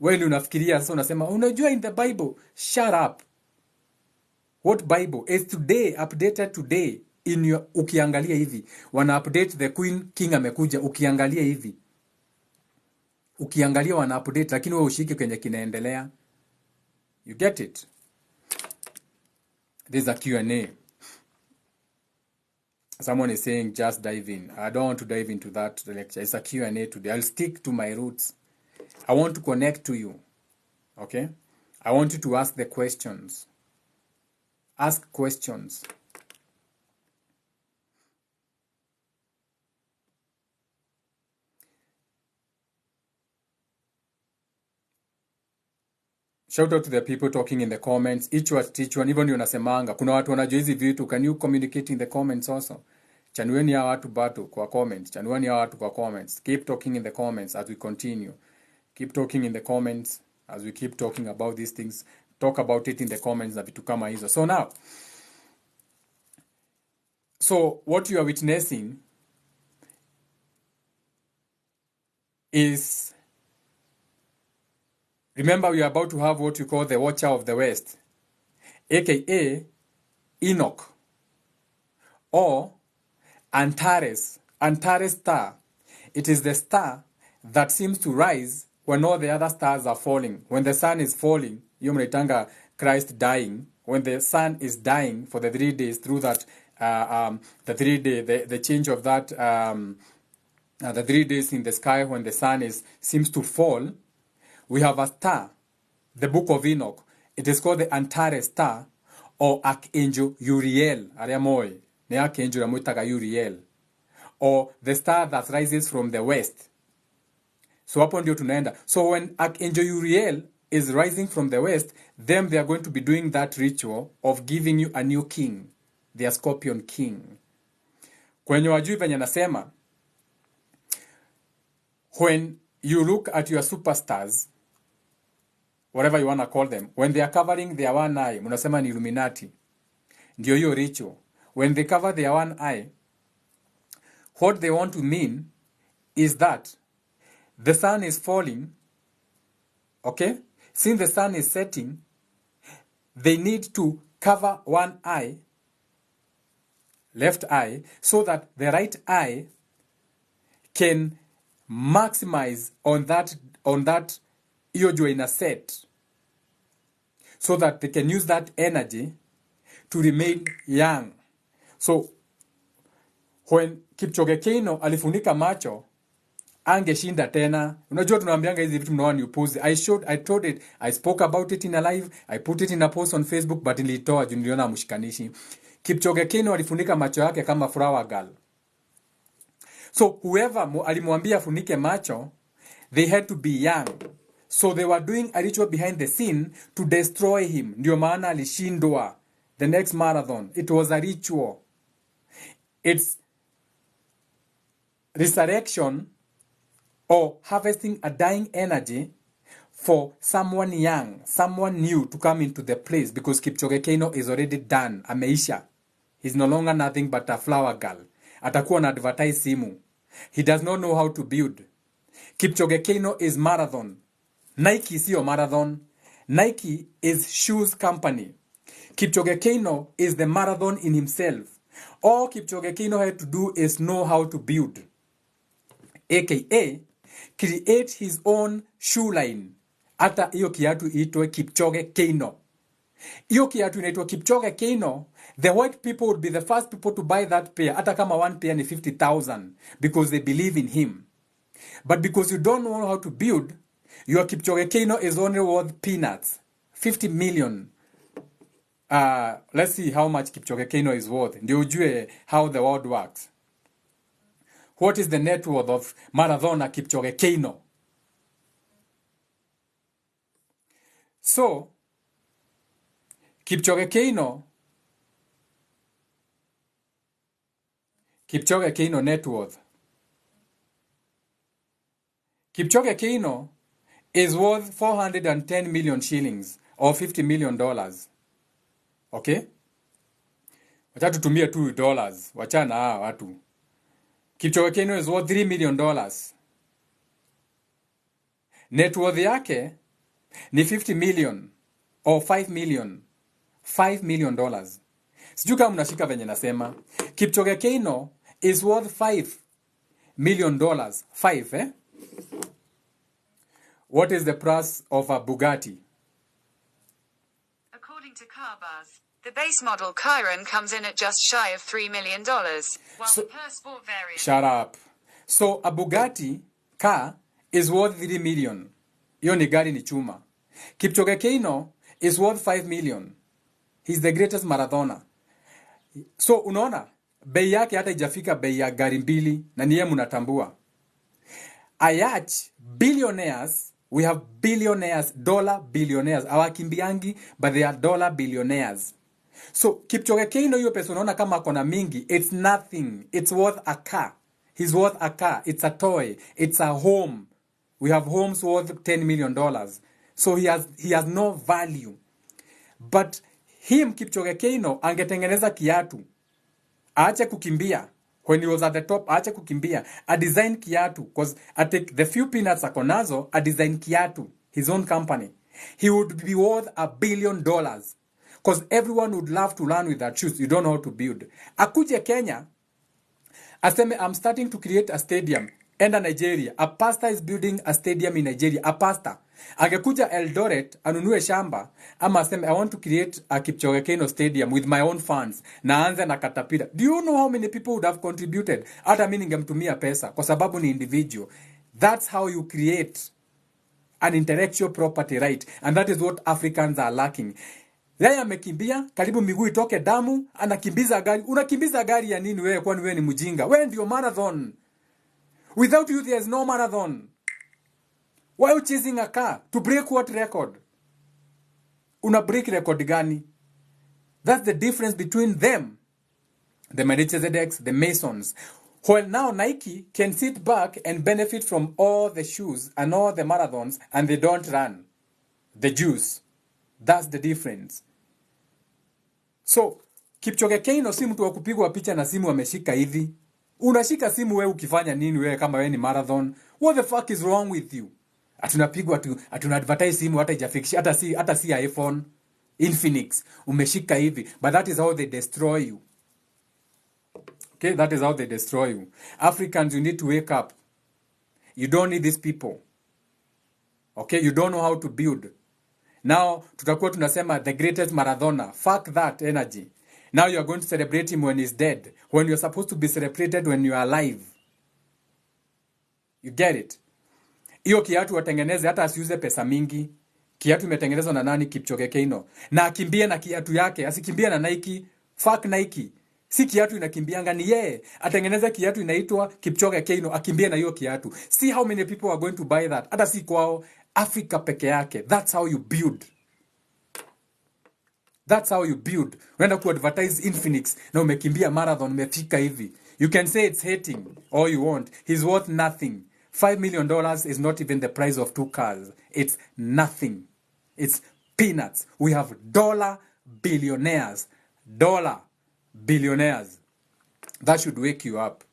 Wewe ndio unafikiria sasa unasema unajua in the Bible. Shut up. What Bible? Is today updated today. Ukiangalia hivi wana update the queen king amekuja, ukiangalia hivi wana update, lakini wewe ushike kwenye kinaendelea. You get it? This is a Q&A. Someone is saying just dive in. I don't want to dive into that lecture. It's a Q&A today. I'll stick to my roots. I want to connect to you. Okay? I want you to ask the questions. Ask questions. Shout out to the people talking in the comments. Each one, even unasemanga. Kuna watu wanajua hizi vitu. Can you communicate in the comments also? Chanueni ya watu bado kwa comments. Chanueni ya watu kwa comments. Keep talking in the comments as we continue. Keep talking in the comments as we keep talking about these things. Talk about it in the comments na vitu kama hizo. So what you are witnessing is, remember, we are about to have what you call the Watcher of the West, aka Enoch, or Antares star. It is the star that seems to rise when all the other stars are falling. When the sun is falling, you mnaitanga Christ dying. When the sun is dying for the 3 days through that, the 3 day, the change of that, the 3 days in the sky when the sun seems to fall, we have a star, the book of Enoch. It is called the Antares star, or Archangel Uriel. Ariamoy, ne Archangel Amutaga Uriel, or the star that rises from the west. So hapo ndio tunaenda. So when Archangel Uriel is rising from the west, then they are going to be doing that ritual of giving you a new king, their scorpion king. Kwenye wajui venye nasema, when you look at your superstars, whatever you want to call them, when they are covering their one eye, munasema ni Illuminati. Ndio hiyo ritual. When they cover their one eye, what they want to mean is that the sun is falling, okay? Since the sun is setting, they need to cover one eye, left eye, so that the right eye can maximize on that hiyo jua ina set, so that they can use that energy to remain young. So when Kipchoge Keino alifunika macho, angeshinda tena. Unajua tunaambianga hizi vitu mnaona ni upuzi. I spoke about it in a live, I put it in a post on Facebook, but nilitoa juu niliona mshikanishi. Kipchoge Keino alifunika macho yake kama flower girl. So whoever alimwambia afunike macho, they had to be young. So they were doing a ritual behind the scene to destroy him. Ndio maana alishindwa the next marathon. It was a ritual. It's resurrection or harvesting a dying energy for someone young, someone new to come into the place, because Kipchoge Keino is already done. Ameisha. He's no longer nothing but a flower girl. Atakuwa na advertise simu. He does not know how to build. Kipchoge Keino is marathon. Nike siyo marathon. Nike is shoes company. Kipchoge Keino is the marathon in himself. All Kipchoge Keino had to do is know how to build, aka create his own shoe line. Hata hiyo kiatu itwe Kipchoge Keino. Hiyo kiatu inaitwa Kipchoge Keino. The white people would be the first people to buy that pair, hata kama one pair ni 50,000, because they believe in him. But because you don't know how to build, your Kipchoge Keino is only worth peanuts. 50 million. Let's see how much Kipchoge Keino is worth. Ndio ujue how the world works. What is the net worth of marathoner Kipchoge Keino? So, Kipchoge Keino net worth. Kipchoge Keino is worth 410 million shillings or $50 million. Okay? Wacha tutumie $2. Wachana watu. Kipchoge Keino is worth $3 million. Net worth yake ni 50 million or 5 million. $5 million. Sijui kama mnashika venye nasema. Kipchoge Keino is worth $5 million. 5, eh? What is the price of a Bugatti? According to CarBuzz, The base model Chiron comes in at just shy of $3 million, while So- the Per Sport variant... Shut up. So a Bugatti car is worth 3 million. Hiyo ni gari ni chuma. Kipchoge Keino is worth 5 million. He's the greatest marathoner. So unaona, bei yake hata ijafika bei ya gari mbili na niye mnatambua. Ayach, billionaires, we have billionaires, dollar billionaires. Hawakimbiangi, but they are dollar billionaires. So Kipchoge Keino hiyo pesa unaona kama akona mingi, it's nothing. It's worth a car. He's worth a car. It's a toy. It's a home. We have homes worth $10 million. So he has no value. But him Kipchoge Keino angetengeneza kiatu. Aache kukimbia. When he was at the top, aache kukimbia. A design kiatu. Because I take the few peanuts akonazo, a design kiatu. His own company. He would be worth $1 billion. Because everyone would love to learn with that shoes. You don't know how to build. Akuje Kenya, aseme, I'm starting to create a stadium. Enda Nigeria. A pastor is building a stadium in Nigeria. A pastor. Angekuja Eldoret, anunue shamba. Ama aseme, I want to create a Kipchoge Keino stadium with my own funds. Naanze na katapira. Do you know how many people would have contributed? Hata mimi ningemtumia pesa. Kwa sababu ni individual. That's how you create an intellectual property right. And that is what Africans are lacking. Yeye amekimbia, karibu miguu itoke damu, anakimbiza gari. Unakimbiza gari ya nini wewe kwani wewe ni mjinga? Wewe ndio marathon. Without you there is no marathon. Why are you chasing a car? To break what record? Una break record gani? That's the difference between them. The Melchizedeks, the Masons. While now Nike can sit back and benefit from all the shoes and all the marathons and they don't run. The Jews. That's the difference. So, Kipchoge Keino si mtu wa kupigwa picha na simu ameshika hivi. Unashika simu wewe ukifanya nini wewe kama wewe ni marathon? What the fuck is wrong with you? Atunapigwa atuna advertise simu hata ijafikisha hata si iPhone, Infinix umeshika hivi. But that is how they destroy you. Okay, that is how they destroy you. Africans, you need to wake up. You don't need these people. Okay, you don't know how to build. Now, tutakuwa tunasema the greatest marathoner. Fuck that energy. Now you are going to celebrate him when he's dead. When you're supposed to be celebrated when you are alive. You get it? Hiyo kiatu watengeneze hata asiuze pesa mingi. Kiatu imetengenezwa na nani? Kipchoge Keino. Na akimbie na kiatu yake. Asikimbie na Nike. Fuck Nike. Si kiatu inakimbianga ni yeye. Atengeneza kiatu inaitwa Kipchoge Keino. Akimbie na hiyo kiatu. See how many people are going to buy that. Hata si kwao. Africa peke yake. That's how you build. That's how you build. Unaenda ku-advertise Infinix na umekimbia marathon, umefika hivi. You can say it's hating all you want. He's worth nothing. $5 million is not even the price of 2 cars. It's nothing. It's peanuts. We have dollar billionaires. Dollar billionaires. That should wake you up.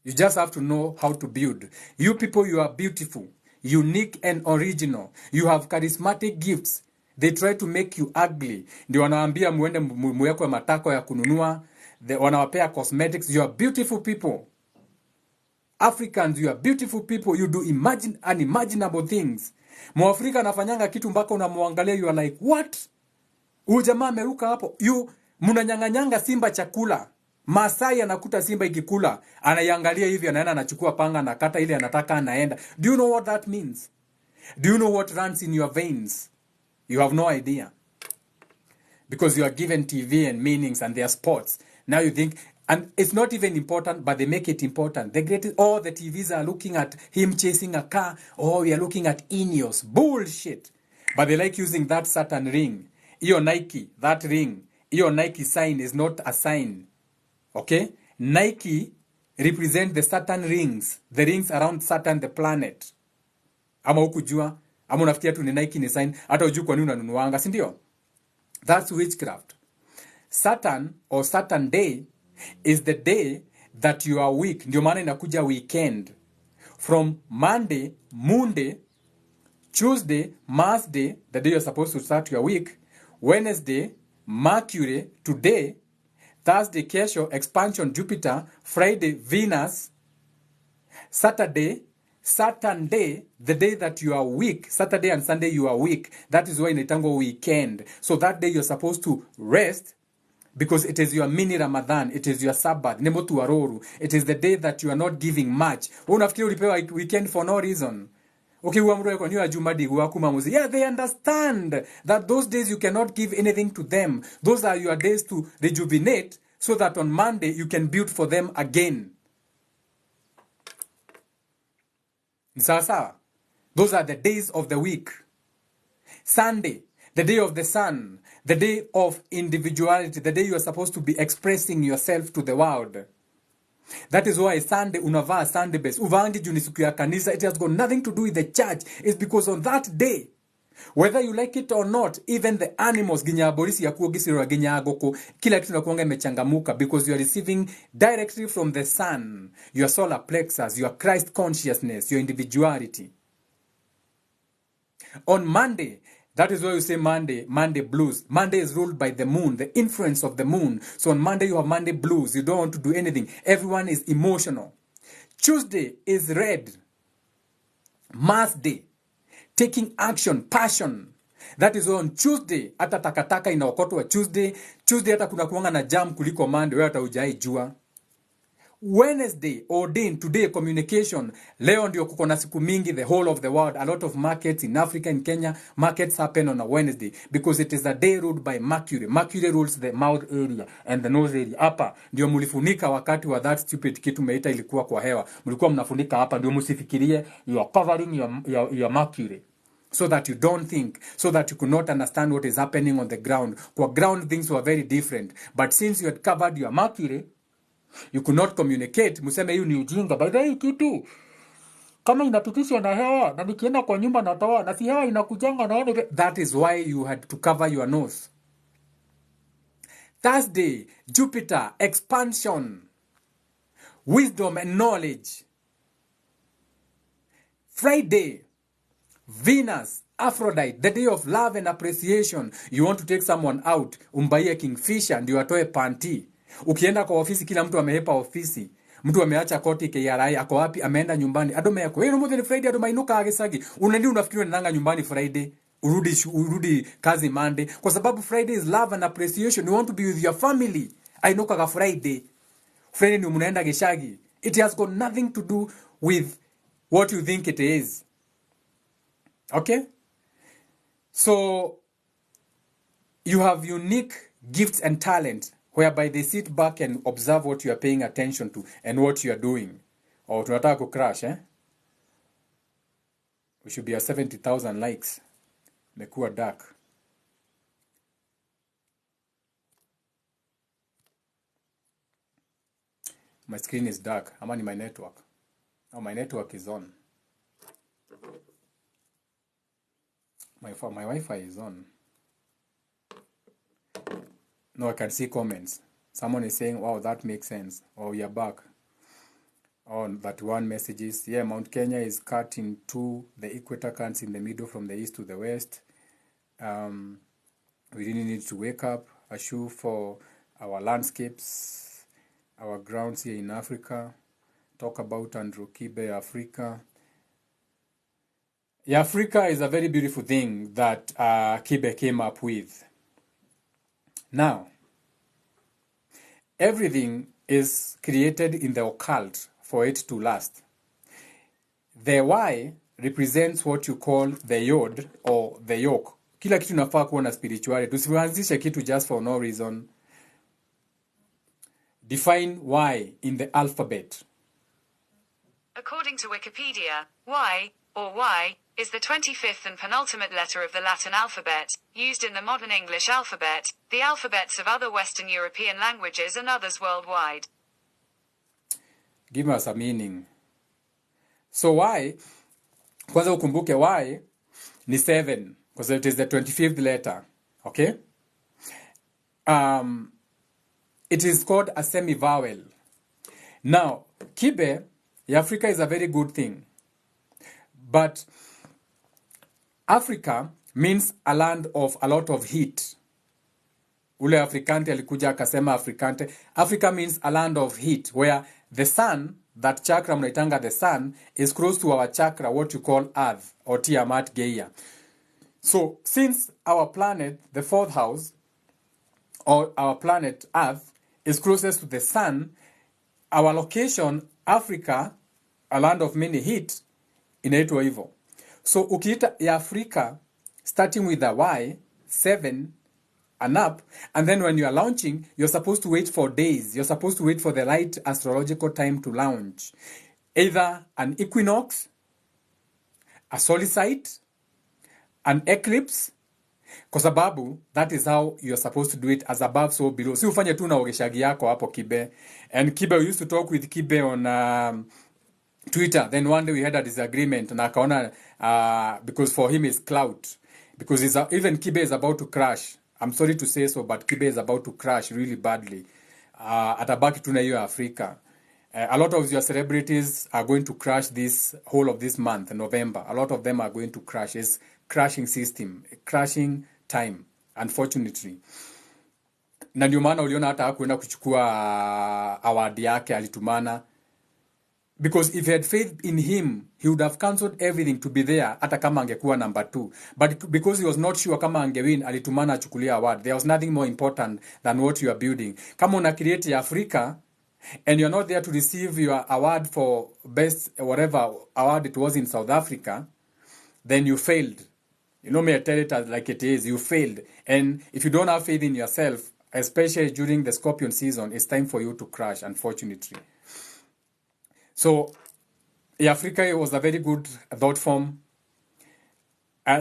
You just have to know how to build. You people, you are beautiful, unique and original. You have charismatic gifts. They try to make you ugly. Ndio wanaambia muende muwekwe matako ya kununua. Wanawapea cosmetics. You are beautiful people. Africans, you are beautiful people. You do unimaginable things. Mwafrika anafanyanga kitu mpaka unamwangalia, you are like, what? Huyu jamaa ameruka hapo. You mnanyang'anyanga simba chakula. Masai anakuta simba ikikula, anaiangalia hivi, anaenda anachukua panga na kata ile anataka, anaenda. Do you know what that means? Do you know what runs in your veins? You have no idea. Because you are given TV and meanings and their sports. Now you think, and it's not even important, but they make it important. The TVs are looking at him chasing a car. Oh, we are looking at Ineos. Bullshit. But they like using that Saturn ring. Iyo Nike, that ring. Iyo Nike sign is not a sign. Okay? Nike represent the Saturn rings. The rings around Saturn, the planet. Ama hukujua, ama unafikia tu ni Nike ni sign, hata hujui kwa nini unanunuanga, si ndio? That's witchcraft. Saturn or Saturn day is the day that you are weak. Ndio maana inakuja weekend. From Monday, Monday, Tuesday, Mars day, the day you're supposed to start your week. Wednesday, Mercury, today. Thursday, kesho, expansion, Jupiter. Friday, Venus. Saturday, Saturday, the day that you are weak, Saturday and Sunday you are weak. That is why inaitangwa weekend. So that day you're supposed to rest because it is your mini Ramadan, it is your Sabbath, Nemotu Aroru. It is the day that you are not giving much. Unafikiri ulipewa weekend for no reason. Okay, yeah, they understand that those days you cannot give anything to them. Those are your days to rejuvenate so that on Monday you can build for them again. Those are the days of the week. Sunday, the day of the sun, the day of individuality, the day you are supposed to be expressing yourself to the world. That is why Sunday unavaa Sunday best. Uvangi juu ni siku ya kanisa. It has got nothing to do with the church. It's because on that day, whether you like it or not, even the animals ginyaborisi ya kuogisiro ginyagoko, kila kitu nakuanga imechangamuka because you are receiving directly from the sun, your solar plexus, your Christ consciousness, your individuality. On Monday, that is why you say Monday blues. Monday is ruled by the moon, the influence of the moon. So on Monday you have Monday blues. You don't want to do anything. Everyone is emotional. Tuesday is red. Mass day. Taking action, passion. That is why on Tuesday, hata takataka inaokotwa Tuesday. Tuesday hata kuna kuanga na jam kuliko Monday. Wewe hata hujai jua. Wednesday, ordained today, communication. Leo ndio kuko na siku mingi, the whole of the world. A lot of markets in Africa and Kenya, markets happen on a Wednesday because it is a day ruled by Mercury. Mercury rules the mouth area and the nose area. Hapa ndio mlifunika wakati wa that stupid kitu meita ilikuwa kwa hewa. Mlikuwa mnafunika hapa ndio msifikirie you are covering your Mercury. So that you don't think, so that you could not understand what is happening on the ground. Kwa ground things were very different. But since you had covered your Mercury, you could not communicate. Museme hiyo ni ujinga. By the way, kitu kama inapitishwa na hewa na nikienda kwa nyumba natoa na si hewa inakujanga naona. That is why you had to cover your nose. Thursday, Jupiter, expansion, wisdom and knowledge. Friday, Venus, Aphrodite, the day of love and appreciation. You want to take someone out, umbaie kingfisher ndio atoe panty. Ukienda kwa ofisi kila mtu amehepa ofisi. Mtu ameacha koti KRI ako wapi ameenda nyumbani. Adome yako. Wewe ni Friday adoma inuka agesagi. Unaenda unafikiri unanga nyumbani Friday. Urudi kazi Monday kwa sababu Friday is love and appreciation. You want to be with your family. Ainuka ka Friday. Friday ni mnaenda geshagi. It has got nothing to do with what you think it is. Okay? So you have unique gifts and talent whereby they sit back and observe what you are paying attention to and what you are doing. Or tunataka ku crash, eh? We should be at 70,000 likes. Mekuwa dark. My screen is dark. Ama ni my network? Oh, my network is on. My Wi-Fi is on. No, I can see comments. Someone is saying, wow, that makes sense. Oh, you're back. Oh, that one messages. Yeah, Mount Kenya is cut in two. The equator cuts in the middle from the east to the west. We really need to wake up. A shoe for our landscapes, our grounds here in Africa. Talk about Andrew Kibe, Africa. Yeah, Africa is a very beautiful thing that Kibe came up with. Now, everything is created in the occult for it to last. The Y represents what you call the yod or the yoke. Kila kitu nafaa kuwa na spirituality. Tusianzishe kitu just for no reason. Define Y in the alphabet. According to Wikipedia, Y, or Y, is the 25th and penultimate letter of the Latin alphabet, used in the modern English alphabet, the alphabets of other Western European languages and others worldwide. Give us a meaning. So Y, kwanza ukumbuke Y ni 7, because it is the 25th letter. Okay? It is called a semi-vowel. Now, Kibe, Africa is a very good thing. But Africa means a land of a lot of heat. Ule Afrikante alikuja akasema Afrikante. Africa means a land of heat where the sun that chakra mnaitanga the sun, is close to our chakra, what you call Earth or Tiamat Gaia. So since our planet, the fourth house, or our planet Earth, is closest to the sun, our location, Africa, a land of many heat, inaitwa hivyo. So ukiita ya Africa, starting with a Y, 7 and up, and then when you are launching, you're supposed to wait for days. You're supposed to wait for the right astrological time to launch. Either an equinox, a solstice, an eclipse, kwa sababu that is how you're supposed to do it, as above so below. Si ufanye tu na ogeshagi yako hapo Kibe. And Kibe, we used to talk with Kibe on Twitter. Then one day we had a disagreement na akaona because for him it's clout, because even Kibe is about to crash. I'm sorry to say so, but Kibe is about to crash really badly. Atabaki tu na hiyo Africa. A lot of your celebrities are going to crash this whole of this month, November. A lot of them are going to crash. It's crashing system, crashing time, unfortunately. Na ndio maana uliona hata hakuenda kuchukua award yake alitumana. Because if he had faith in him, he would have cancelled everything to be there, hata kama angekuwa number 2. But because he was not sure kama angewin, alitumana achukulia award. There was nothing more important than what you are building. Kama una create Africa, and you're not there to receive your award for best, whatever award it was in South Africa, then you failed. You know, may I tell it as like it is, you failed. And if you don't have faith in yourself, especially during the Scorpion season, it's time for you to crash, unfortunately. So, Africa was a very good thought form.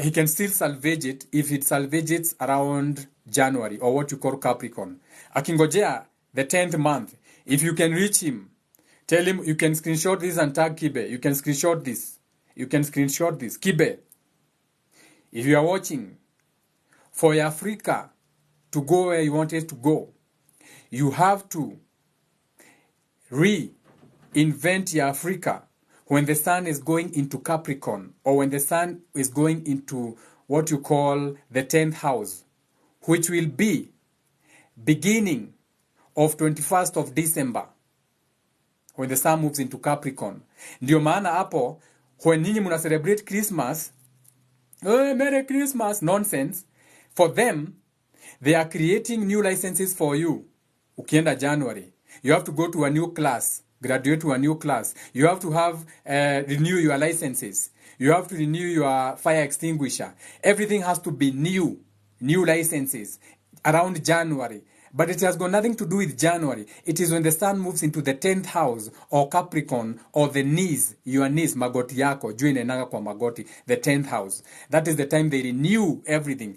He can still salvage it if it salvages around January, or what you call Capricorn. Akingojea, the 10th month, if you can reach him, tell him you can screenshot this and tag Kibe. You can screenshot this. You can screenshot this. Kibe, if you are watching, for Africa to go where you wanted to go, you have to reinvent your Africa when the sun is going into Capricorn, or when the sun is going into what you call the 10th house, which will be beginning of 21st of December, when the sun moves into Capricorn. Ndio maana hapo, when nyinyi muna celebrate Christmas, Merry Christmas, nonsense. For them, they are creating new licenses for you. Ukienda January, you have to go to a new class, graduate to a new class. You have to have renew your licenses. You have to renew your fire extinguisher. Everything has to be new licenses around January. But it has got nothing to do with January. It is when the sun moves into the 10th house, or Capricorn, or the knees, your knees, magoti yako, juu inaenanga kwa magoti, the 10th house. That is the time they renew everything.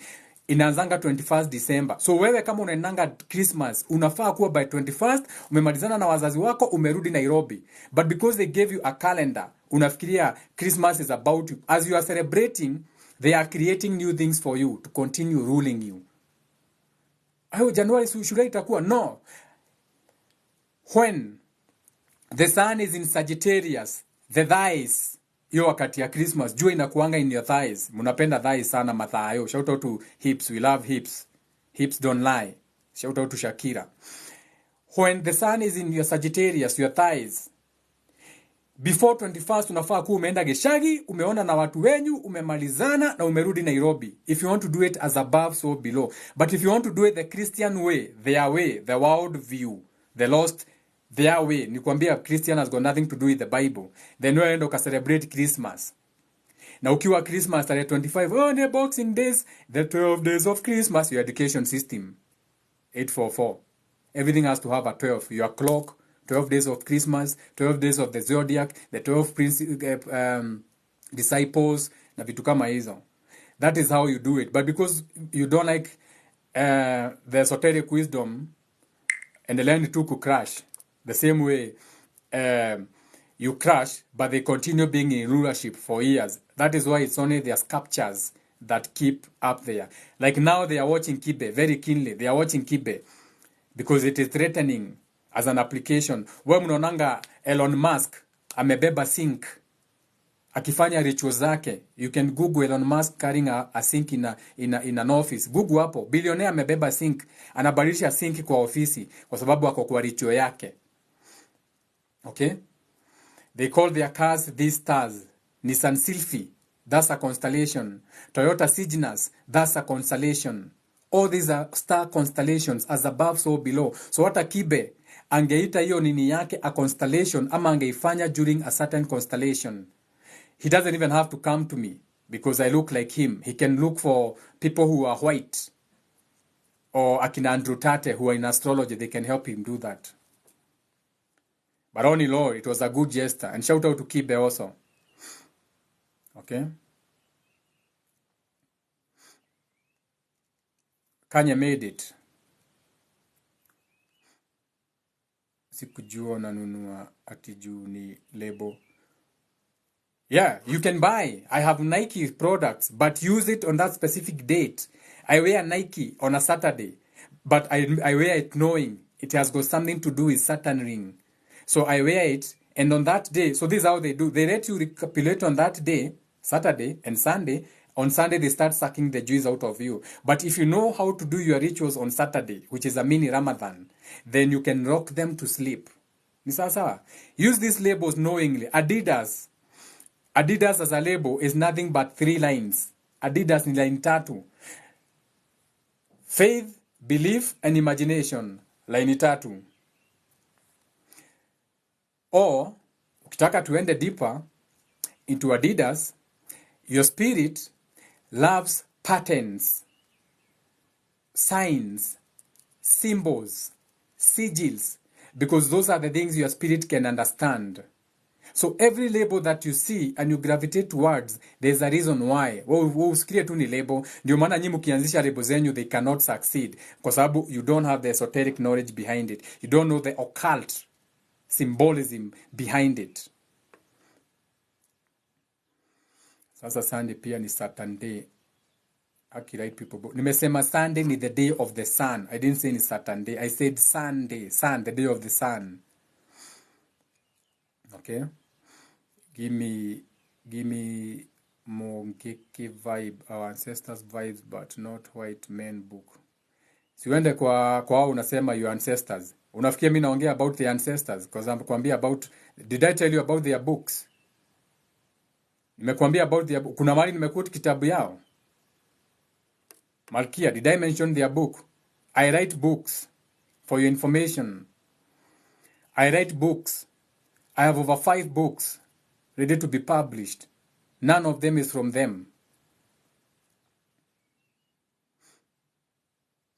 Inaanzanga 21st December. So wewe kama unaenanga Christmas, unafaa kuwa by 21st, umemalizana na wazazi wako, umerudi Nairobi. But because they gave you a calendar, unafikiria Christmas is about you. As you are celebrating, they are creating new things for you to continue ruling you. Ayo January shule itakuwa no. When the sun is in Sagittarius, the thighs, hiyo wakati ya Christmas, jua inakuanga in your thighs. Munapenda thighs sana mathayo. Shout out to hips, we love hips. Hips don't lie. Shout out to Shakira. When the sun is in your Sagittarius, your thighs, before 21st unafaa kuwa umeenda Geshagi, umeona na watu wenyu, umemalizana na umerudi Nairobi. If you want to do it as above, so below. But if you want to do it the Christian way, the world view, the lost, their way, nikwambia Christian has got nothing to do with the Bible. Then wewe ndo ka celebrate Christmas. Na ukiwa Christmas tarehe 25, the Boxing Days, the 12 days of Christmas, your education system, 844. Everything has to have a 12. Your clock, 12 days of Christmas, 12 days of the zodiac, the 12 disciples, na vitu kama hizo. That is how you do it. But because you don't like the esoteric wisdom, and the land to crash, the same way you crash, but they continue being in rulership for years. That is why it's only their sculptures that keep up there. Like now they are watching Kibe very keenly. They are watching Kibe because it is threatening as an application. Wewe mnaonanga Elon Musk amebeba sink akifanya rituals zake. You can Google Elon Musk carrying a sink in an office. Google hapo. Billionaire amebeba sink. Anabadilisha sink kwa ofisi kwa sababu ako kwa ritual yake. Okay? They call their cars these stars. Nissan Sylphy, that's a constellation. Toyota Cygnus, that's a constellation. All these are star constellations, as above so below. So hata Kibe angeita hiyo nini yake a constellation ama angeifanya during a certain constellation. He doesn't even have to come to me because I look like him. He can look for people who are white or akina Andrew Tate who are in astrology. They can help him do that. But on law, it was a good gesture. And shout out to Kibe also. Okay? Kanye made it. Sikujua nanunua ati juu ni label. Yeah, you can buy. I have Nike products, but use it on that specific date. I wear Nike on a Saturday, but I wear it knowing it has got something to do with Saturn ring. So I wear it, and on that day, so this is how they do. They let you recapitulate on that day, Saturday and Sunday. On Sunday, they start sucking the juice out of you. But if you know how to do your rituals on Saturday, which is a mini Ramadan, then you can rock them to sleep. Ni sawa sawa. Use these labels knowingly. Adidas as a label is nothing but 3 lines. Adidas ni line 3. Faith, belief, and imagination. Line 3. Or, ukitaka tuende deeper into Adidas, your spirit loves patterns, signs, symbols, sigils, because those are the things your spirit can understand. So every label that you see and you gravitate towards, there's a reason why. Usikirie tu ni label. Ndio maana nyinyi mkianzisha label zenyu, they cannot succeed. Kwa sababu you don't have the esoteric knowledge behind it. You don't know the occult symbolism behind it. Sasa Sunday pia ni Saturday. Right people. Nimesema Sunday ni the day of the sun. I didn't say ni Saturday. I said Sunday. Sun, the day of the sun. Okay? Give me Mongeki vibe, our ancestors vibes, but not white men book. Siwende kwa wao unasema your ancestors. Unafikia mimi naongea about the ancestors because I'm kuambia about, did I tell you about their books? Nimekuambia about their book. Kuna mali nimekuta kitabu yao. Malkia, did I mention their book? I write books for your information. I write books. I have over 5 books ready to be published. None of them is from them.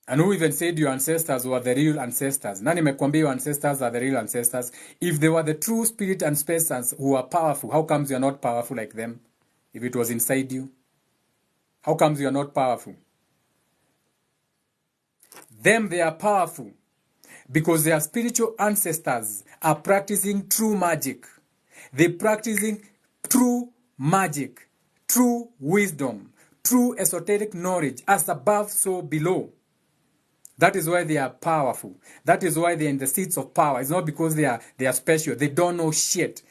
And who even said your ancestors were the real ancestors? Nani mekwambia your ancestors are the real ancestors? If they were the true spirit ancestors who are powerful, how comes you are not powerful like them? If it was inside you? How comes you are not powerful? Them, they are powerful because their spiritual ancestors are practicing true magic. They're practicing true magic, true wisdom, true esoteric knowledge, as above, so below. That is why they are powerful. That is why they're in the seats of power. It's not because they are special. They don't know shit.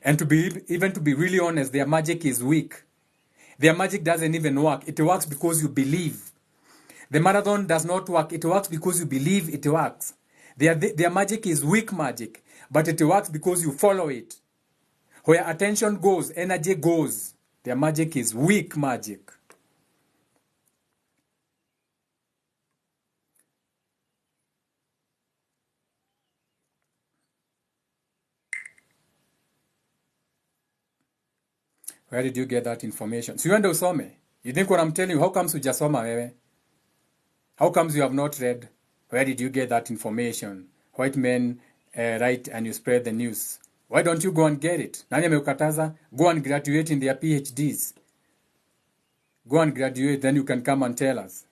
And to be really honest, their magic is weak. Their magic doesn't even work. It works because you believe. The marathon does not work. It works because you believe it works. Their magic is weak magic, but it works because you follow it. Where attention goes, energy goes. Their magic is weak magic. Where did you get that information? So you wende usome. You think what I'm telling you, how comes hujasoma wewe? How comes you have not read? Where did you get that information? White men write and you spread the news. Why don't you go and get it? Nani amekataza? Go and graduate in their PhDs. Go and graduate, then you can come and tell us.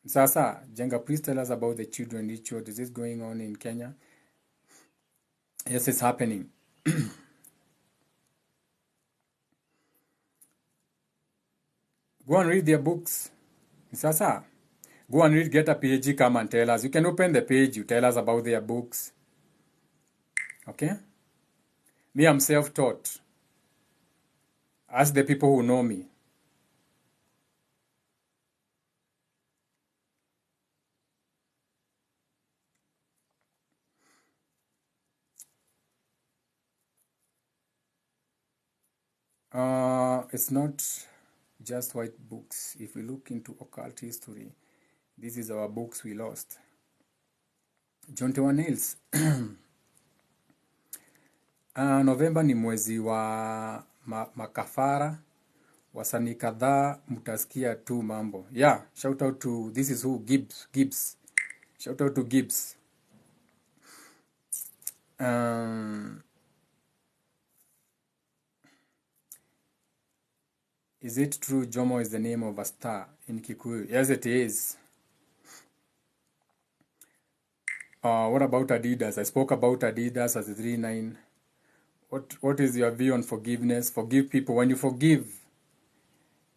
Sasa, Jenga, please tell us about the children ritual. Is this going on in Kenya? Yes, it's happening. Go and read their books. Sasa, go and read, get a PhD, come and tell us. You can open the page, you tell us about their books. Okay? Me, I'm self-taught. Ask the people who know me. It's not just white books. If we look into occult history, this is our books we lost. John Tewa Nails. Novemba ni mwezi wa makafara. Wasanii kadhaa mutasikia tu mambo. Yeah, shout out to, this is who? Gibbs. Shout out to Gibbs. Is it true Jomo is the name of a star in Kikuyu? Yes, it is. What about Adidas? I spoke about Adidas as a 3-9. What is your view on forgiveness? Forgive people. When you forgive,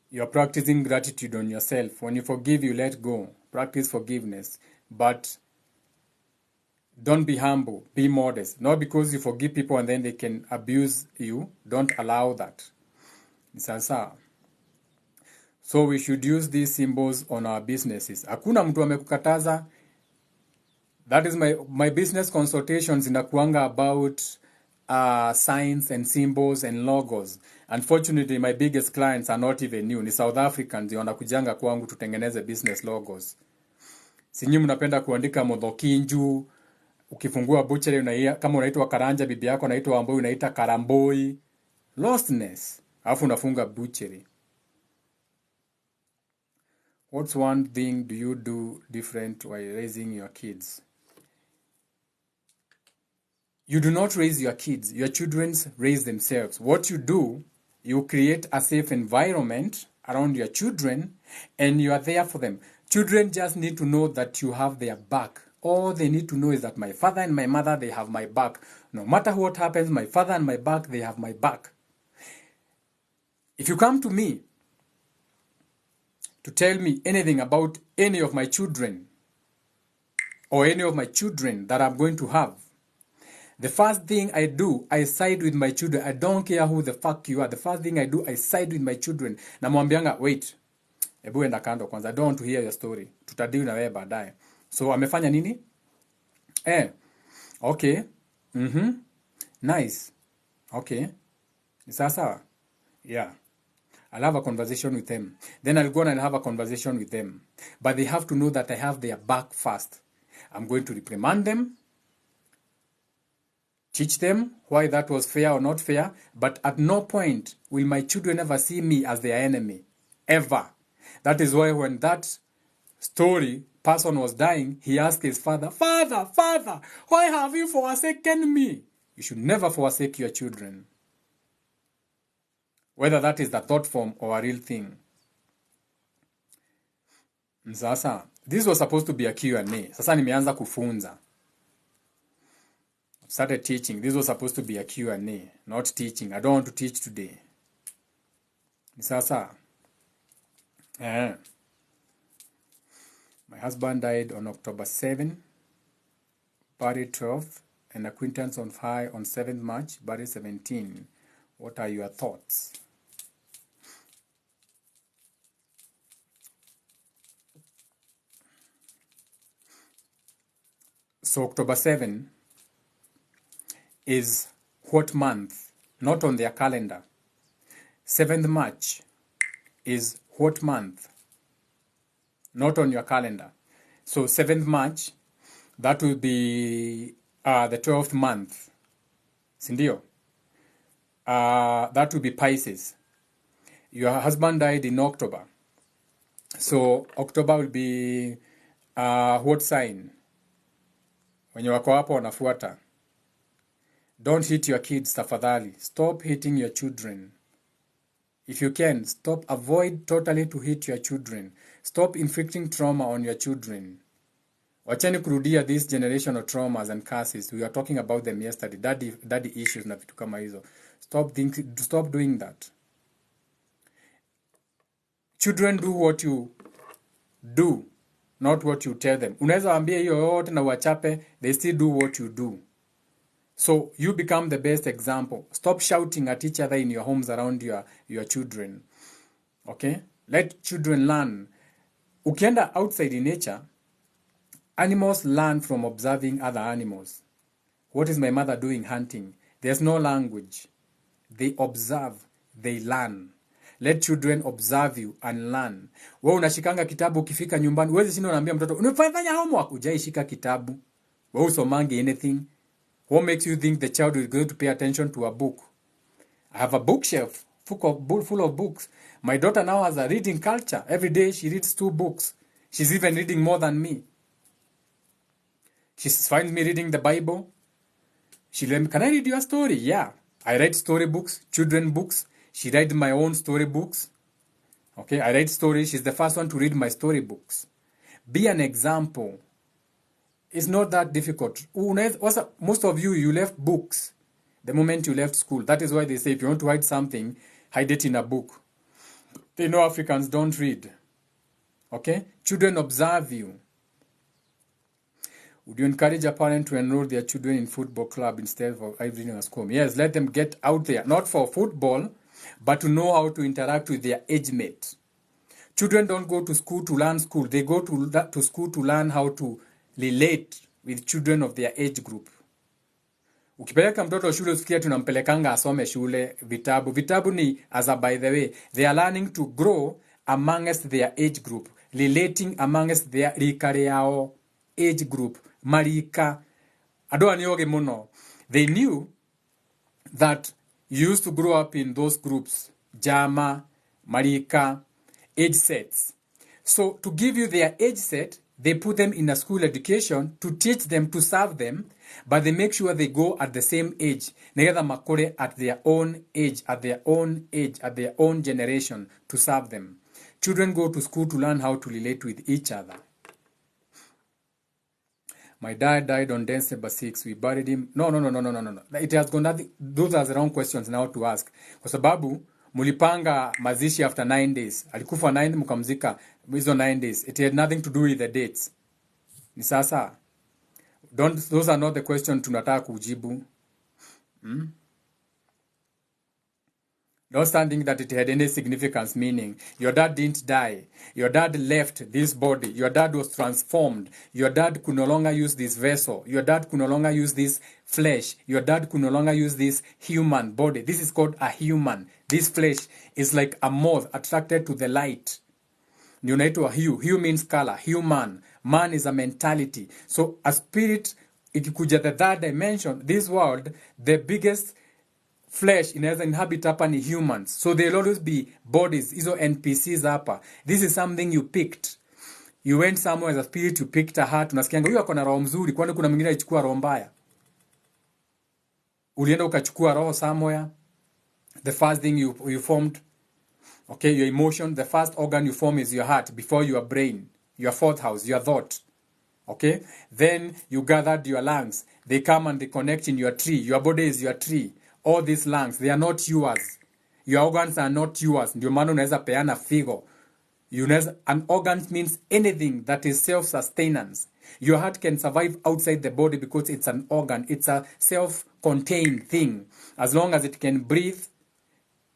you're practicing gratitude on yourself. When you forgive, you let go. Practice forgiveness. But don't be humble. Be modest. Not because you forgive people and then they can abuse you. Don't allow that. Sasa. So we should use these symbols on our businesses. Hakuna mtu amekukataza. That is my business consultations inakuanga about signs and symbols and logos. Unfortunately, my biggest clients are not even new. Ni South Africans wanakujanga kwangu tutengeneze business logos. Sinyi mnapenda kuandika Modhokinju, ukifungua butchery kama unaitwa Karanja, bibi yako anaitwa Wamboi, unaita Karamboi. Lostness. Alafu unafunga butchery. What's one thing do you do different while raising your kids? You do not raise your kids. Your children raise themselves. What you do, you create a safe environment around your children and you are there for them. Children just need to know that you have their back. All they need to know is that my father and my mother, they have my back. No matter what happens, my father and my back, they have my back. If you come to me to tell me anything about any of my children or any of my children that I'm going to have, the first thing I do, I side with my children. I don't care who the fuck you are. The first thing I do, I side with my children. Na mwambianga, wait, ebu enda kando kwanza. I don't want to hear your story. Tutadiu na wewe baadaye. So, amefanya nini? Okay. Nice. Okay. Sasa, yeah. I'll have a conversation with them. Then I'll go and I'll have a conversation with them. But they have to know that I have their back first. I'm going to reprimand them. Teach them why that was fair or not fair, but at no point will my children ever see me as their enemy. Ever. That is why when that person was dying, he asked his father, Father, why have you forsaken me? You should never forsake your children. Whether that is the thought form or a real thing. Sasa, this was supposed to be a Q&A. Sasa nimeanza kufunza. Started teaching. This was supposed to be a Q&A, not teaching. I don't want to teach today. Sasa. My husband died on October 7, buried 12, and acquaintance on 7th March, buried 17. What are your thoughts? So October 7 is what month? Not on their calendar. 7th March is what month? Not on your calendar. So 7th March, that will be the 12th month. Sindio? That will be Pisces. Your husband died in October. So October will be what sign? When wako hapo wanafuata. Don't hit your kids, tafadhali. Stop hitting your children. If you can, avoid totally to hit your children. Stop inflicting trauma on your children. Wacheni kurudia these generational traumas and curses. We were talking about them yesterday. Daddy issues na vitu kama hizo. Stop doing that. Children do what you do, not what you tell them. Unaweza waambia hiyo yote na wachape, they still do what you do. So you become the best example. Stop shouting at each other in your homes around your children. Okay? Let children learn. Ukienda outside in nature, animals learn from observing other animals. What is my mother doing hunting? There's no language. They observe. they learn. Let children observe you and learn. Wewe unashikanga kitabu ukifika nyumbani, huwezi shinda unaambia mtoto, "Unafanya homework." Hujaishika kitabu. Wewe usomangi anything. What makes you think the child is going to pay attention to a book? I have a bookshelf full of books. My daughter now has a reading culture. Every day she reads 2 books. She's even reading more than me. She finds me reading the Bible. She let me, "Can I read your story?" Yeah. I write storybooks, children books. She writes my own storybooks. Okay, I write stories. She's the first one to read my storybooks. Be an example. It's not that difficult. Most of you left books the moment you left school. That is why they say if you want to hide something, hide it in a book. They know Africans don't read. Okay? Children observe you. Would you encourage a parent to enroll their children in football club instead of reading at school? Yes, let them get out there. Not for football, but to know how to interact with their age mate. Children don't go to school to learn school. They go to school to learn how to relate with children of their age group. Ukipeleka mtoto shule usikia tunampelekanga asome shule vitabu. Vitabu ni, as a by the way, they are learning to grow amongst their age group, relating amongst their rika yao age group. Marika. Adoa nioge muno. They knew that you used to grow up in those groups. Jama, Marika, age sets. So to give you their age set, they put them in a school education to teach them, to serve them, but they make sure they go at the same age. Negada makore at their own age, at their own generation to serve them. Children go to school to learn how to relate with each other. My dad died on December 6. We buried him. No. It has gone nothing. Those are the wrong questions now to ask. Kwa sababu mulipanga mazishi after 9 days. Alikufa 9 mkamzika hizo 9 days. It had nothing to do with the dates. Ni sasa. Those are not the questions tunataka kujibu. Don't think that it had any significance, meaning your dad didn't die. Your dad left this body. Your dad was transformed. Your dad could no longer use this vessel. Your dad could no longer use this flesh. Your dad could no longer use this human body. This is called a human. This flesh is like a moth attracted to the light. Ni unaitwa hue. Hue means color. Human. Man is a mentality. So a spirit, ikikuja the third dimension, this world, the biggest flesh inaweza inhabit hapa ni humans. So there'll always be bodies, hizo NPCs hapa. This is something you picked. You went somewhere as a spirit, you picked a heart. Unasikianga huyu ako na roho mzuri, kwani kuna mwingine alichukua roho mbaya. Ulienda ukachukua roho somewhere. The first thing you formed, okay, your emotion, the first organ you form is your heart before your brain, your fourth house, your thought. Okay? Then you gathered your lungs. They come and they connect in your tree. Your body is your tree. All these lungs, they are not yours. Your organs are not yours. Ndio maana unaweza peana figo. An organ means anything that is self-sustenance. Your heart can survive outside the body because it's an organ. It's a self-contained thing. As long as it can breathe,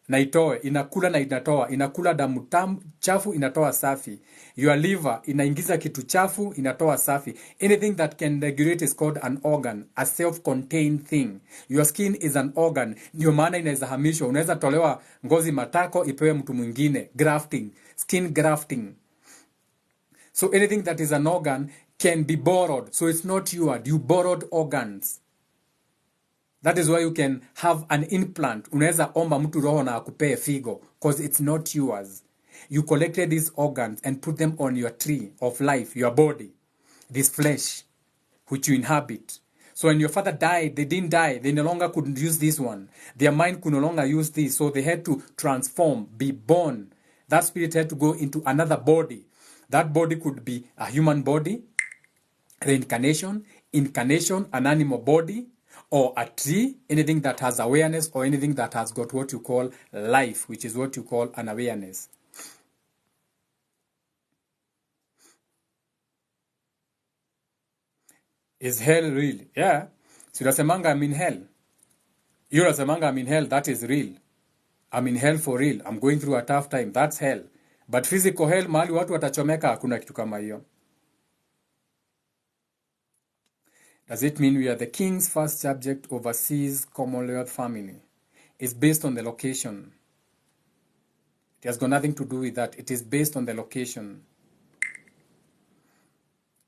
na itoe, inakula na inatoa, inakula damu chafu, inatoa safi. Your liver, inaingiza kitu chafu, inatoa safi. Anything that can regulate is called an organ, a self-contained thing. Your skin is an organ. Ndio maana inaweza hamishwa. Unaweza tolewa ngozi matako, ipewe mtu mwingine. Grafting, skin grafting. So anything that is an organ can be borrowed. So it's not yours. You borrowed organs. That is why you can have an implant. Unaweza omba mtu roho na akupee figo. Because it's not yours. You collected these organs and put them on your tree of life, your body. This flesh, which you inhabit. So when your father died, they didn't die. They no longer could use this one. Their mind could no longer use this. So they had to transform, be born. That spirit had to go into another body. That body could be a human body, reincarnation, incarnation, an animal body, or a tree, anything that has awareness, or anything that has got what you call life, which is what you call an awareness. Is hell real? Yeah. So unasemanga I'm in hell. You unasemanga I'm in hell, that is real. I'm in hell for real. I'm going through a tough time. That's hell. But physical hell, mahali watu watachomeka, hakuna kitu kama hiyo. Does it mean we are the king's first subject overseas Commonwealth family? It's based on the location. It has got nothing to do with that. It is based on the location.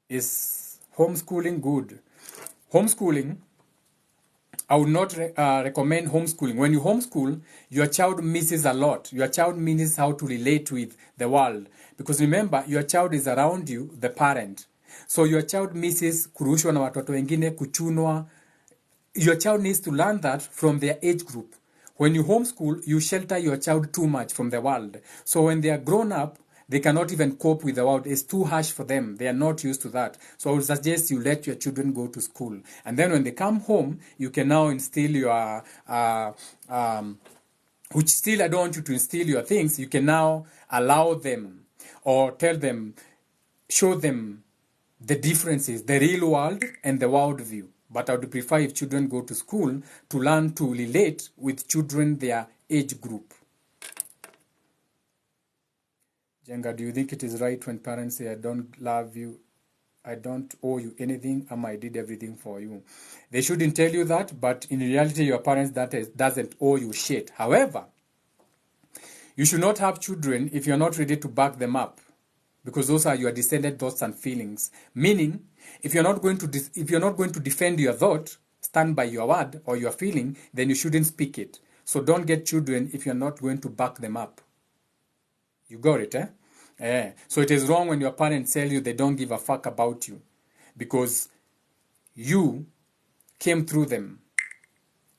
Is homeschooling good? Homeschooling, I would not recommend homeschooling. When you homeschool, your child misses a lot. Your child misses how to relate with the world. Because remember, your child is around you, the parent. So your child misses kurushwa na watoto wengine, kuchunwa. Your child needs to learn that from their age group. When you homeschool, you shelter your child too much from the world. So when they are grown up, they cannot even cope with the world. It's too harsh for them. They are not used to that. So I would suggest you let your children go to school. And then when they come home, you can now instill your, which still I don't want you to instill your things. You can now allow them or tell them, show them the differences, the real world and the world view. But I would prefer if children go to school to learn to relate with children their age group. Jenga, do you think it is right when parents say, I don't love you, I don't owe you anything, I did everything for you? They shouldn't tell you that, but in reality, your parents doesn't owe you shit. However, you should not have children if you're not ready to back them up, because those are your descended thoughts and feelings. Meaning, if you're not going to defend your thought, stand by your word or your feeling, then you shouldn't speak it. So don't get children if you're not going to back them up. You got it, eh? Yeah. So it is wrong when your parents tell you they don't give a fuck about you, because you came through them.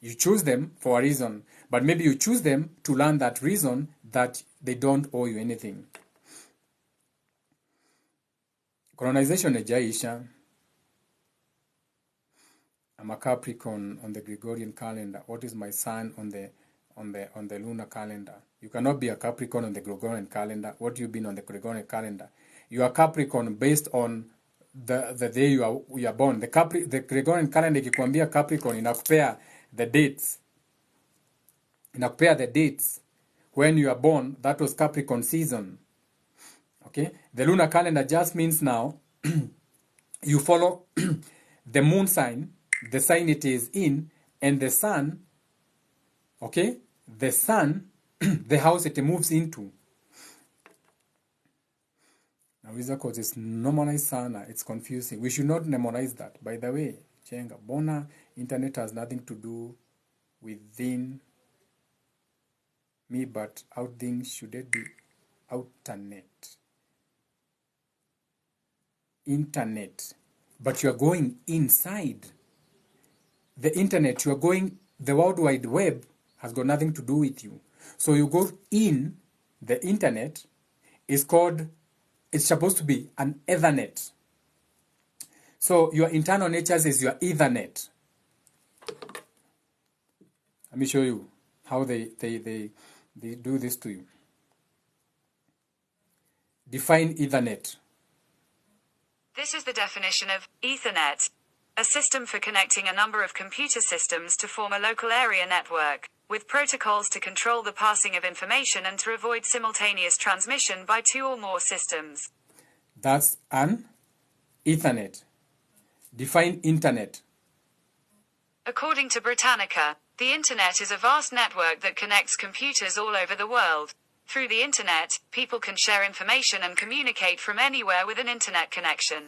You choose them for a reason, but maybe you choose them to learn that reason that they don't owe you anything. Colonization ejaisha. I'm a Capricorn on the Gregorian calendar. What is my sign on the lunar calendar? You cannot be a Capricorn on the Gregorian calendar. What you been on the Gregorian calendar? You are Capricorn based on the day you are born. The Gregorian calendar ikikwambia Capricorn inakupea the dates. Inakupea the dates when you are born. That was Capricorn season. Okay? The lunar calendar just means now you follow the moon sign, the sign it is in, and the sun. Okay? The sun, the house it moves into. Now, because it's normalized sana, it's confusing. We should not memorize that. By the way, Chenga, Bona, internet has nothing to do within me, but outthing should it be outernet. Internet. But you are going inside the internet. You are going, the World Wide Web has got nothing to do with you. So you go in the internet, it's supposed to be an Ethernet. So your internal natures is your Ethernet. Let me show you how they do this to you. Define Ethernet. This is the definition of Ethernet, a system for connecting a number of computer systems to form a local area network, with protocols to control the passing of information and to avoid simultaneous transmission by two or more systems. That's an Ethernet. Define Internet. According to Britannica, the Internet is a vast network that connects computers all over the world. Through the Internet, people can share information and communicate from anywhere with an Internet connection.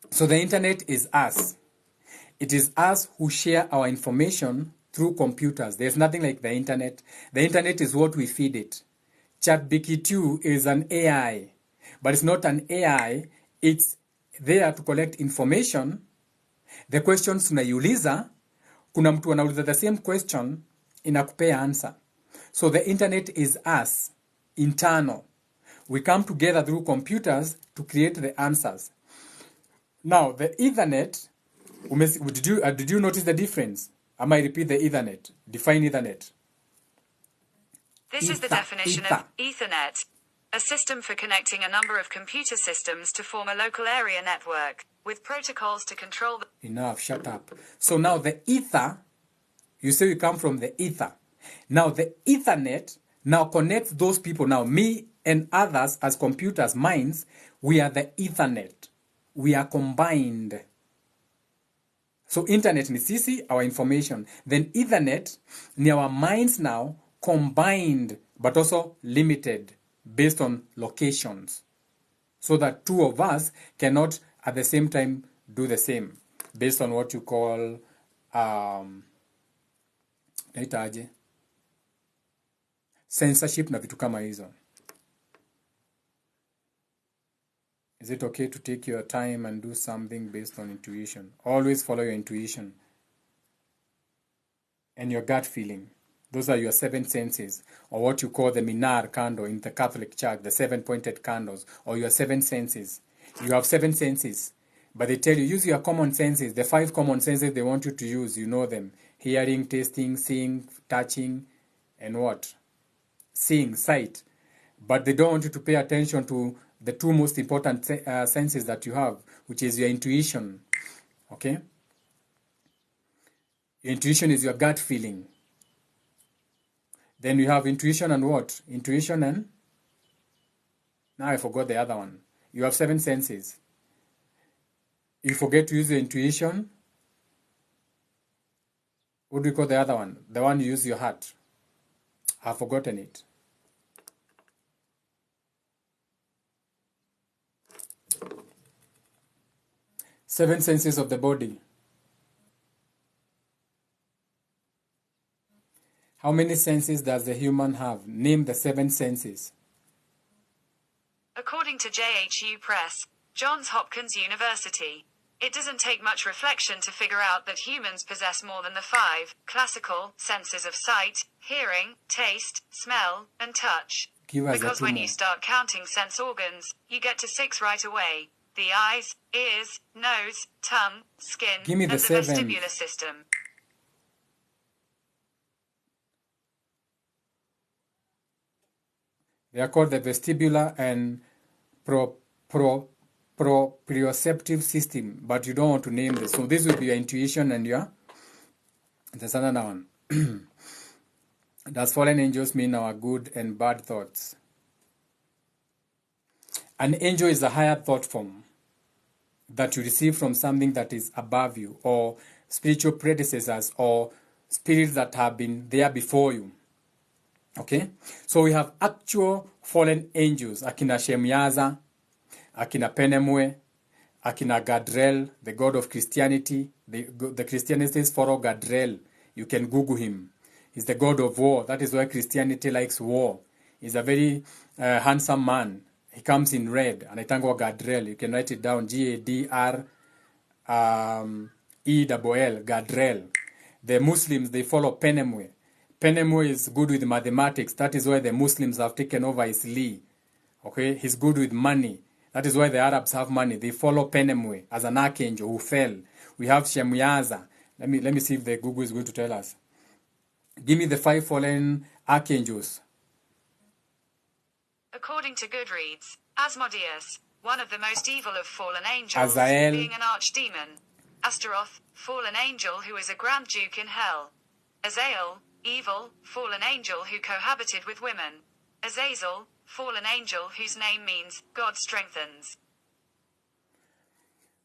So the Internet is us. It is us who share our information through computers. There's nothing like the Internet. The Internet is what we feed it. ChatGPT is an AI, but it's not an AI. It's there to collect information. The questions unaiuliza, kuna mtu anauliza the same question, inakupea answer. So the Internet is us, internal. We come together through computers to create the answers. Now, the Ethernet, did you notice the difference? I might repeat the Ethernet. Define Ethernet. This is the definition of Ethernet, a system for connecting a number of computer systems to form a local area network, with protocols to control the... Enough, shut up. So now the ether, you say you come from the ether. Now the Ethernet now connects those people. Now me and others as computers, minds, we are the Ethernet. We are combined. So internet ni sisi, our information. Then Ethernet ni our minds now combined but also limited based on locations, so that two of us cannot at the same time do the same, based on what you call naitaje, censorship na vitu kama hizo. Is it okay to take your time and do something based on intuition? Always follow your intuition and your gut feeling. Those are your 7 senses, or what you call the Minar candle in the Catholic Church, the 7-pointed candles, or your 7 senses. You have 7 senses, but they tell you use your common senses. The 5 common senses they want you to use, you know them: hearing, tasting, seeing, touching, and what? Seeing, sight. But they don't want you to pay attention to the 2 most important senses that you have, which is your intuition. Okay? Your intuition is your gut feeling. Then you have intuition and what? Intuition and... Now I forgot the other one. You have 7 senses. You forget to use your intuition. What do you call the other one? The one you use your heart. I've forgotten it. Seven senses of the body. How many senses does the human have? Name the 7 senses. According to JHU Press, Johns Hopkins University, it doesn't take much reflection to figure out that humans possess more than the 5 classical senses of sight, hearing, taste, smell, and touch. Because when you start counting sense organs, you get to 6 right away. The eyes, ears, nose, tongue, skin, and the vestibular system. They are called the vestibular and proprioceptive system, but you don't want to name this. So this will be your intuition and your... There's another one. Does fallen angels mean our good and bad thoughts? An angel is a higher thought form that you receive from something that is above you, or spiritual predecessors, or spirits that have been there before you. Okay? So we have actual fallen angels, Akina Shemyaza, Akina Penemwe, Akina Gadriel, the god of Christianity. The Christianities follow Gadriel. You can Google him. He's the god of war. That is why Christianity likes war. He's a very handsome man. He comes in red, and I thank God Gadriel. You can write it down, Gadrel, Gadriel. The Muslims, they follow Penemwe. Penemwe is good with mathematics. That is why the Muslims have taken over Isli. Okay, he's good with money. That is why the Arabs have money. They follow Penemwe as an archangel who fell. We have Shemyaza. Let me see if the Google is going to tell us. Give me the 5 fallen archangels. According to Goodreads, Asmodeus, one of the most evil of fallen angels, Azael, being an archdemon. Astaroth, fallen angel who is a grand duke in hell. Azael, evil, fallen angel who cohabited with women. Azazel, fallen angel whose name means God strengthens.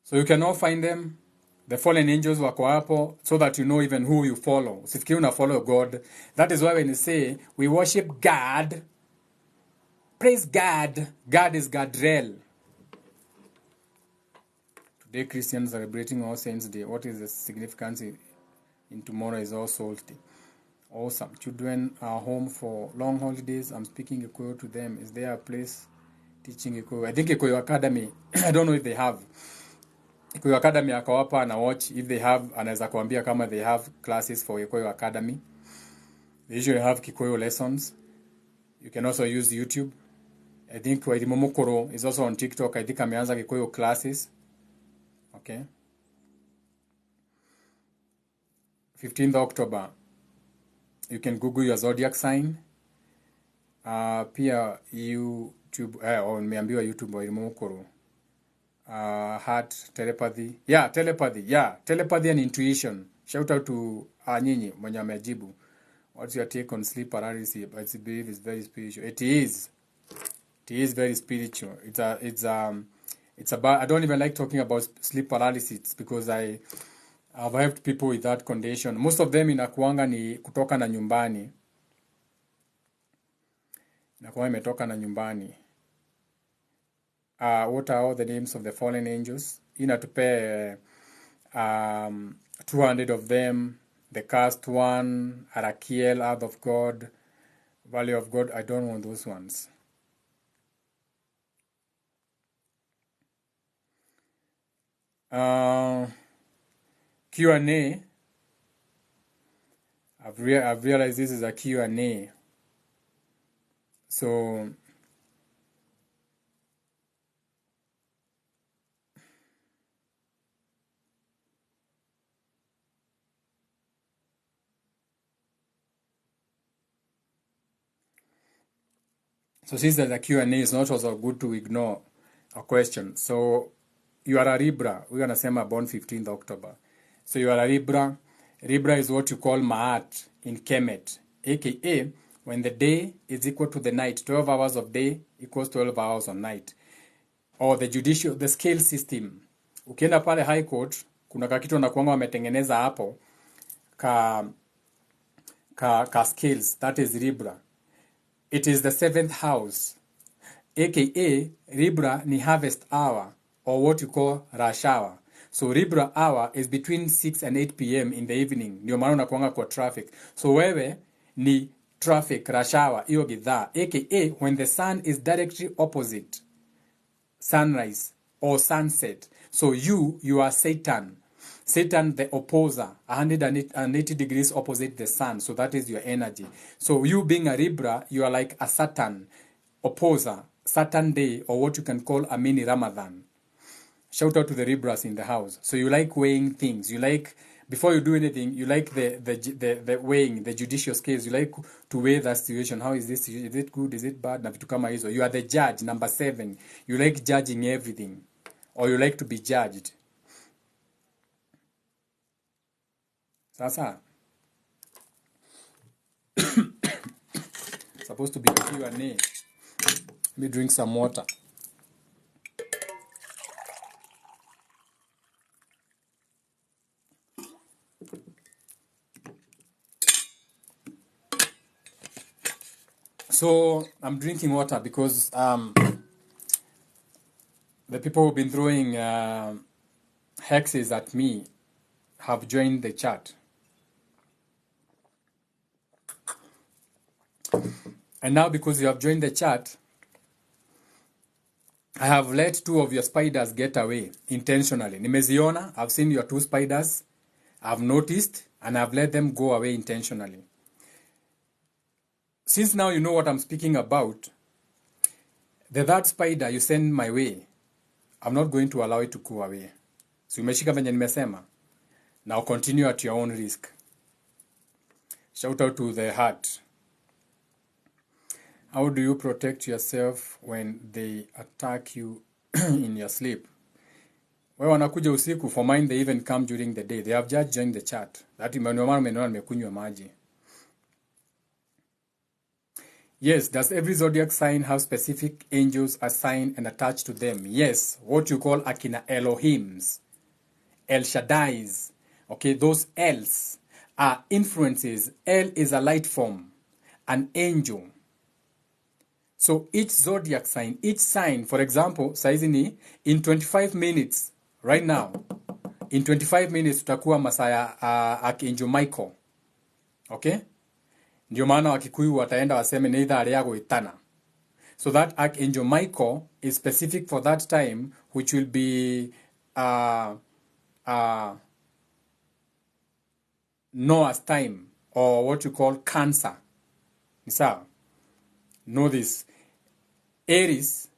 So you can all find them. The fallen angels wako hapo, so that you know even who you follow. Usifikiri una follow God. That is why when you say we worship God, praise God, God is Gadriel. Today Christians are celebrating All Saints Day. What is the significance in tomorrow is All Souls Day? Awesome. Children are home for long holidays. I'm speaking Ikoyo to them. Is there a place teaching Ikoyo? I think Ikoyo Academy, I don't know if they have. Ikoyo Academy akawapa na watch. If they have, anaweza kuambia kama they have classes for Ikoyo Academy. They usually have Kikoyo lessons. You can also use YouTube. I think Wairimu Mukoro is also on TikTok. I think ameanza Kikoyo classes. Okay. 15th October. You can Google your zodiac sign. Pia YouTube, nimeambiwa YouTube Wairimu Mukoro. Heart, telepathy. Yeah, telepathy. Yeah, telepathy and intuition. Shout out to nyinyi mwenye amejibu. What's your take on sleep paralysis? I believe it's very spiritual. It is. It is very spiritual. It's about. I don't even like talking about sleep paralysis because I've helped people with that condition. Most of them inakuanga ni kutoka na nyumbani. inakuwa imetoka na nyumbani. What are all the names of the fallen angels? Inatupe 200 of them. The Cast One, Arakiel, Earth of God, Valley of God. I don't want those ones. Q&A. I've realized this is a Q&A. So since there's a Q&A, it's not also good to ignore a question. So you are a Libra. We're going to say born 15th October. So you are a Libra. Libra is what you call Ma'at in Kemet, aka when the day is equal to the night. 12 hours of day equals 12 hours of night. Or the scale system. Ukienda pale High Court, kuna kakitu wanakuanga wametengeneza hapo ka scales. That is Libra. It is the 7th house, aka Libra ni harvest hour, or what you call rush hour. So Libra hour is between 6 and 8 p.m. in the evening. Ndio maana unakuanga kwa traffic. So wewe ni traffic rush hour, hiyo gidhaa, aka when the sun is directly opposite sunrise or sunset. So you are Satan. Satan, the opposer, 180 degrees opposite the sun. So that is your energy. So you being a Libra, you are like a Saturn opposer, Saturn day, or what you can call a mini Ramadan. Shout out to the Libras in the house. So you like weighing things. You like, before you do anything, you like the weighing, the judicious case. You like to weigh that situation. How is this? Is it good? Is it bad? Na vitu kama hizo. You are the judge, number 7. You like judging everything. Or you like to be judged. Sasa. Supposed to be Q&A. Let me drink some water. So I'm drinking water because the people who've been throwing hexes at me have joined the chat. And now because you have joined the chat, I have let 2 of your spiders get away intentionally. Nimeziona, I've seen your 2 spiders, I've noticed, and I've let them go away intentionally. Since now you know what I'm speaking about, the 3rd spider you send my way, I'm not going to allow it to go away. So umeshika venye nimesema. Now continue at your own risk. Shout out to the heart. How do you protect yourself when they attack you in your sleep? Wewe wanakuja usiku, for mine they even come during the day. They have just joined the chat. That umeona nimekunywa maji. Yes, does every zodiac sign have specific angels assigned and attached to them? Yes, what you call Akina Elohims, El Shaddais. Okay, those Els are influences. El is a light form, an angel. So each zodiac sign, each sign, for example, saizi ni in 25 minutes, right now, in 25 minutes tutakuwa masaa ya Archangel Michael. Okay? Ndio maana Wakikuyu wataenda waseme neither aliago itana. So that Archangel Michael is specific for that time, which will be Noah's time, or what you call Cancer. Sawa? Know this. Aries,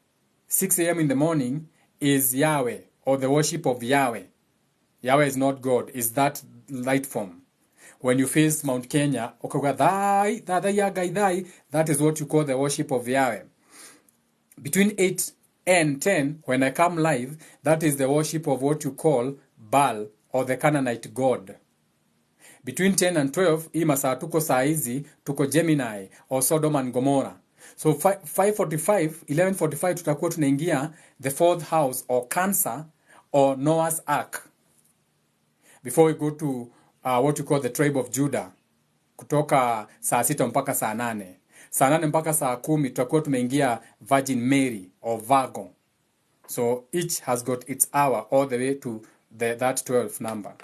6 a.m. in the morning, is Yahweh, or the worship of Yahweh. Yahweh is not God, is that light form. When you face Mount Kenya, that is what you call the worship of Yahweh. Between 8 and 10, when I come live, that is the worship of what you call Baal, or the Canaanite god. Between 10 and 12, hii masaa tuko saa hizi, tuko Gemini, or Sodom and Gomorrah. So 11:45 tutakuwa tunaingia the 4th house, or Cancer, or Noah's Ark. Before we go to what you call the tribe of Judah, kutoka saa 6 mpaka saa 8. saa 8 mpaka saa 10 tutakuwa tumeingia Virgin Mary or Virgo. So each has got its hour all the way to that 12th number.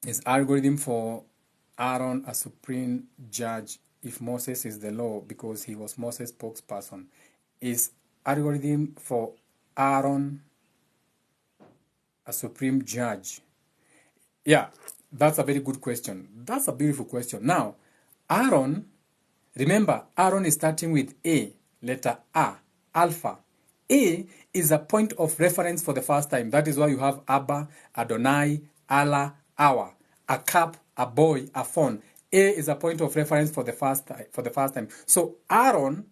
Is algorithm for Aaron a supreme judge if Moses is the law because he was Moses' spokesperson? Is algorithm for Aaron a supreme judge? Yeah, that's a very good question. That's a beautiful question. Now, Aaron, remember, Aaron is starting with A, letter A, alpha. A is a point of reference for the first time. That is why you have Abba, Adonai, Allah, our, a cup, a boy, a phone. A is a point of reference for the first time. So Aaron,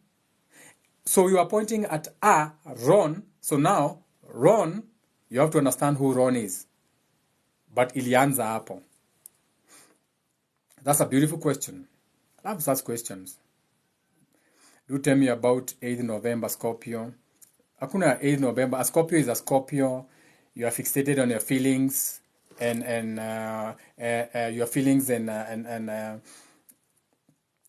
so you are pointing at Ron. So now Ron, you have to understand who Ron is. But ilianza hapo. That's a beautiful question. I love such questions. Do tell me about 8th November Scorpio. Hakuna 8th November. A Scorpio is a Scorpio. You are fixated on your feelings and your feelings and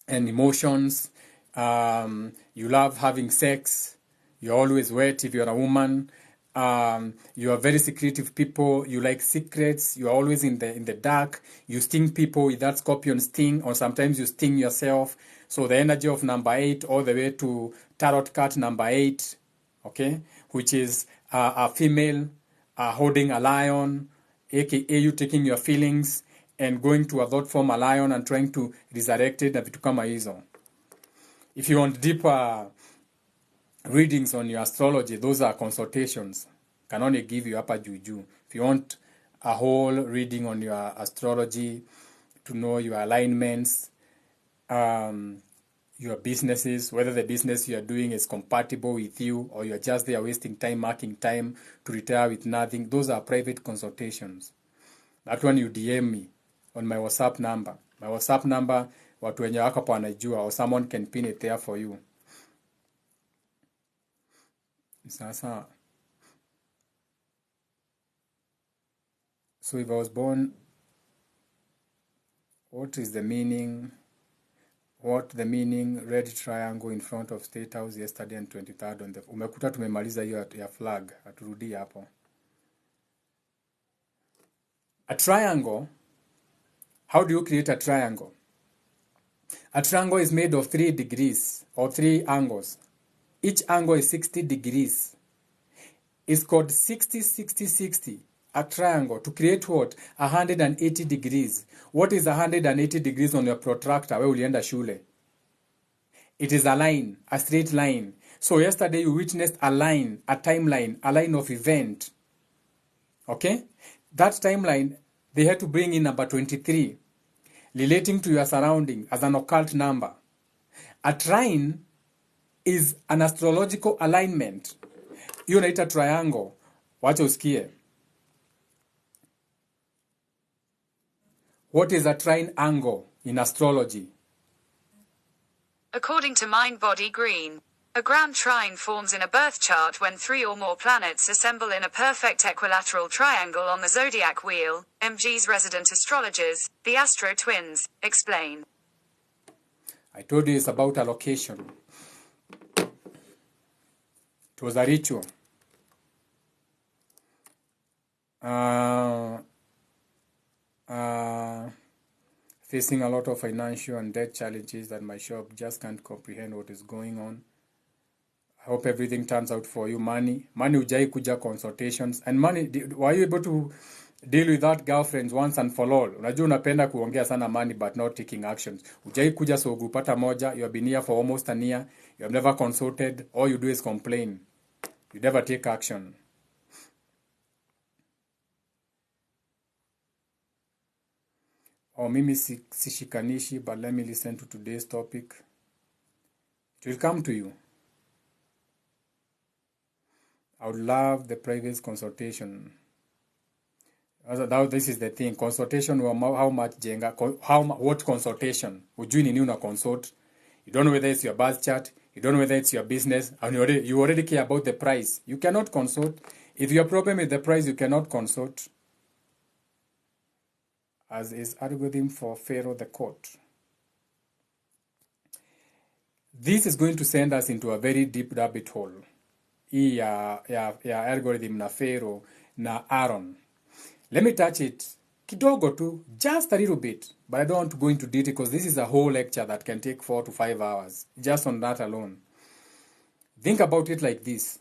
emotions. You love having sex. You're always wet if you're a woman. You are very secretive people. You like secrets. You are always in the dark. You sting people with that scorpion sting, or sometimes you sting yourself. So the energy of number 8 all the way to tarot card number 8, okay, which is a female holding a lion, aka you taking your feelings and going to a thought form a lion and trying to resurrect it na vitu kama hizo. If you want deeper readings on your astrology, those are consultations. Can only give you hapa juju. If you want a whole reading on your astrology to know your alignments, your businesses, whether the business you are doing is compatible with you or you are just there wasting time, marking time to retire with nothing, those are private consultations. That one you DM me on my WhatsApp number. My WhatsApp number, watu wenye wako hapo wanajua, or someone can pin it there for you. Sasa. So if I was born, what is the meaning? What the meaning red triangle in front of State House yesterday and 23rd on the... Umekuta tumemaliza hiyo ya flag. Aturudi hapo. A triangle, how do you create a triangle? A triangle is made of 3 degrees or 3 angles. Each angle is 60 degrees. It's called 60, 60, 60. A triangle to create what? 180 degrees. What is 180 degrees on your protractor? Where ulienda shule? It is a line, a straight line. So yesterday you witnessed a line, a timeline, a line of event. Okay? That timeline, they had to bring in number 23, relating to your surrounding as an occult number. A trine is an astrological alignment. Hiyo naita triangle. Wacha usikie. What is a trine angle in astrology? According to Mind Body Green, a grand trine forms in a birth chart when 3 or more planets assemble in a perfect equilateral triangle on the zodiac wheel. MG's resident astrologers, the Astro Twins, explain. I told you it's about a location. It was a ritual. Facing a lot of financial and debt challenges that my shop just can't comprehend what is going on. I hope everything turns out for you. Money hujai kuja consultations. And money, were you able to deal with that girlfriends once and for all? Unajua unapenda kuongea sana money but not taking actions. Hujai kuja so kupata moja. You have been here for almost an year. You have never consulted. All you do is complain. You never take action. Mimi sishikanishi, but let me listen to today's topic. It will come to you. I would love the private consultation. Now this is the thing. Consultation, how much jenga? What consultation? Ujui ni una consult. You don't know whether it's your birth chart. You don't know whether it's your business. And you already care about the price. You cannot consult. If your problem is the price, you cannot consult. As is algorithm for Pharaoh the court. this is going to send us into a very deep rabbit hole. Hii ya algorithm na Pharaoh na Aaron. Let me touch it kidogo tu, just a little bit, but I don't want to go into detail because this is a whole lecture that can take 4 to 5 hours just on that alone. Think about it like this.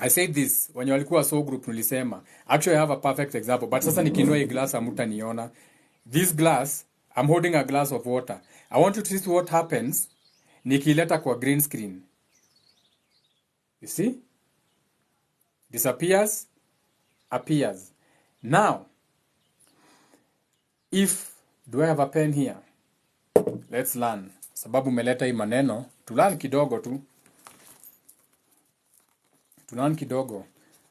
I said this when walikuwa so group nilisema. Actually I have a perfect example, but sasa nikinua hii glass hamtaniona. This glass, I'm holding a glass of water. I want you to see what happens nikileta kwa green screen. You see? Disappears, appears. Now, if, do I have a pen here? Let's learn. Sababu meleta hii maneno, tulearn kidogo tu. Tulearn kidogo.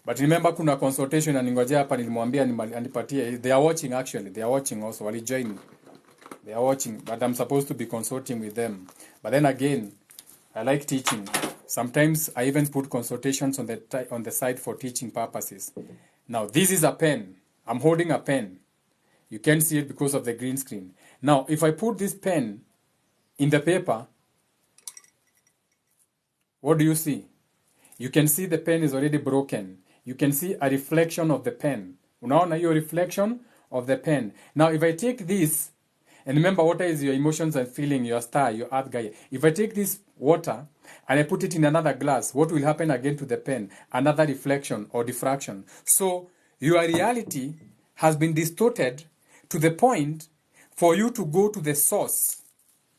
But remember kuna consultation na ningojea hapa nilimwambia anipatie. They are watching actually. They are watching also. Wali join. They are watching, but I'm supposed to be consulting with them. But then again, I like teaching. Sometimes I even put consultations on the side for teaching purposes. Now, this is a pen. I'm holding a pen. You can't see it because of the green screen. Now, if I put this pen in the paper, what do you see? You can see the pen is already broken. You can see a reflection of the pen. Unaona hiyo reflection of the pen. Now, if I take this, and remember, water is your emotions and feeling, your star, your earth guy. If I take this water and I put it in another glass, what will happen again to the pen? Another reflection or diffraction. So your reality has been distorted to the point for you to go to the source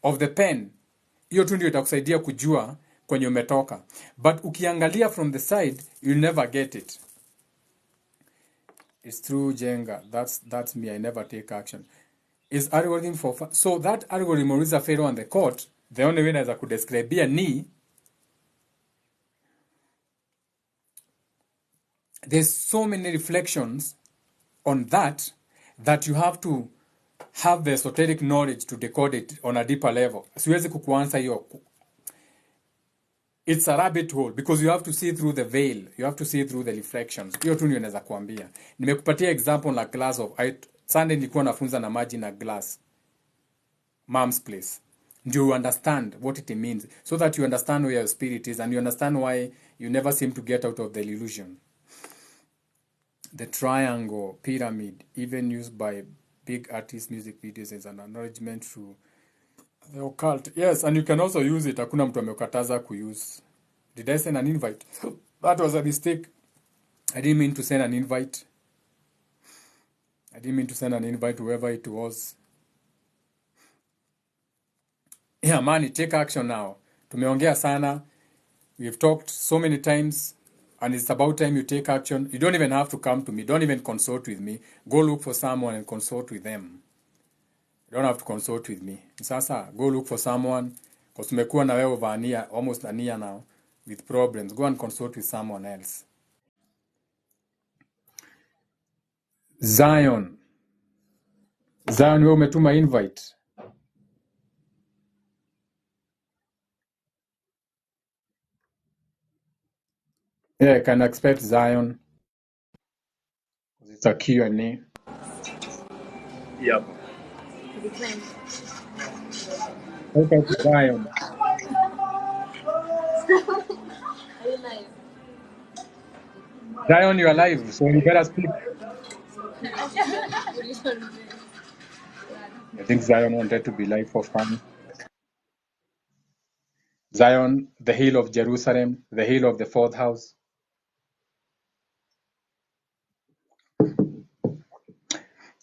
of the pen. Hiyo tu ndio itakusaidia kujua kwenye umetoka. But ukiangalia from the side, you'll never get it. It's true, Jenga. That's me. I never take action. Is algorithm for so that algorithm is a Pharaoh on the court. The only way naweza kudescribe ni there's so many reflections on that you have to have the esoteric knowledge to decode it on a deeper level. Siwezi kukuansa hiyo. It's a rabbit hole because you have to see through the veil. You have to see through the reflections. Hiyo tu ndio naweza kuambia. Nimekupatia example na glass of Sunday nilikuwa nafunza na maji na glass. Mom's place. Do you understand what it means? So that you understand where your spirit is and you understand why you never seem to get out of the illusion. The triangle, pyramid, even used by big artists' music videos as an acknowledgement to the occult. Yes, and you can also use it. Hakuna mtu amekataza kuuse. Did I send an invite? That was a mistake. I didn't mean to send an invite. I didn't mean to send an invite to whoever it was. Yeah, man, take action now. Tumeongea sana. We've talked so many times. And it's about time you take action. You don't even have to come to me. Don't even consult with me. Go look for someone and consult with them. You don't have to consult with me. Sasa, go look for someone. Because tumekuwa na wewe over almost a year now with problems. Go and consult with someone else. Zion, wewe umetuma invite. Yeah, I can expect Zion. It's a Q&A. Yep. Okay, Zion. Zion, you are live, so you better speak. I think Zion wanted to be live for fun. Zion, the hill of Jerusalem, the hill of the fourth house.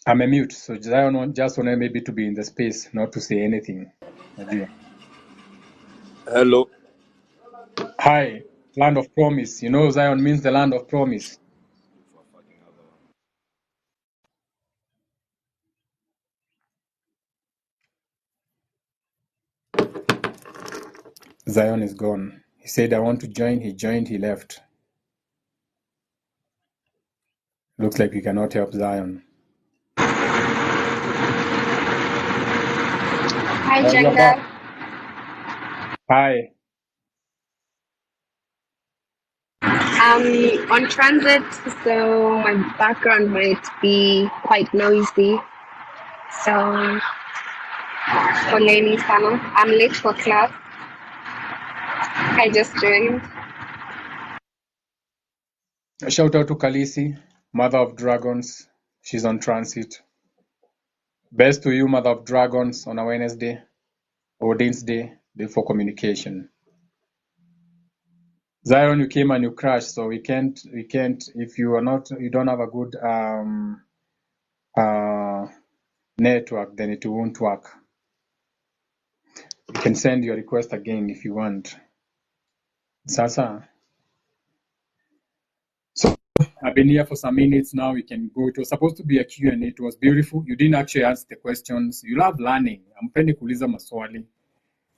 I'm a mute, so Zion just wanted maybe to be in the space, not to say anything. Hello. Hi, land of promise. You know Zion means the land of promise. Zion is gone. He said, I want to join. He joined, he left. Looks like we cannot help Zion. Hi, Jenga. Hi. I'm on transit, so my background might be quite noisy. So, poleni sana. I'm late for class. I just joined. Shout out to Kalisi, Mother of Dragons. She's on transit. Best to you, Mother of Dragons, on a Wednesday, Odin's Day, day for communication. Zion, you came and you crashed, so we can't, if you don't have a good network, then it won't work. You can send your request again if you want. Sasa. So I've been here for some minutes now. We can go. It was supposed to be a Q&A. It was beautiful. You didn't actually ask the questions. You love learning. I'm trying to kuuliza maswali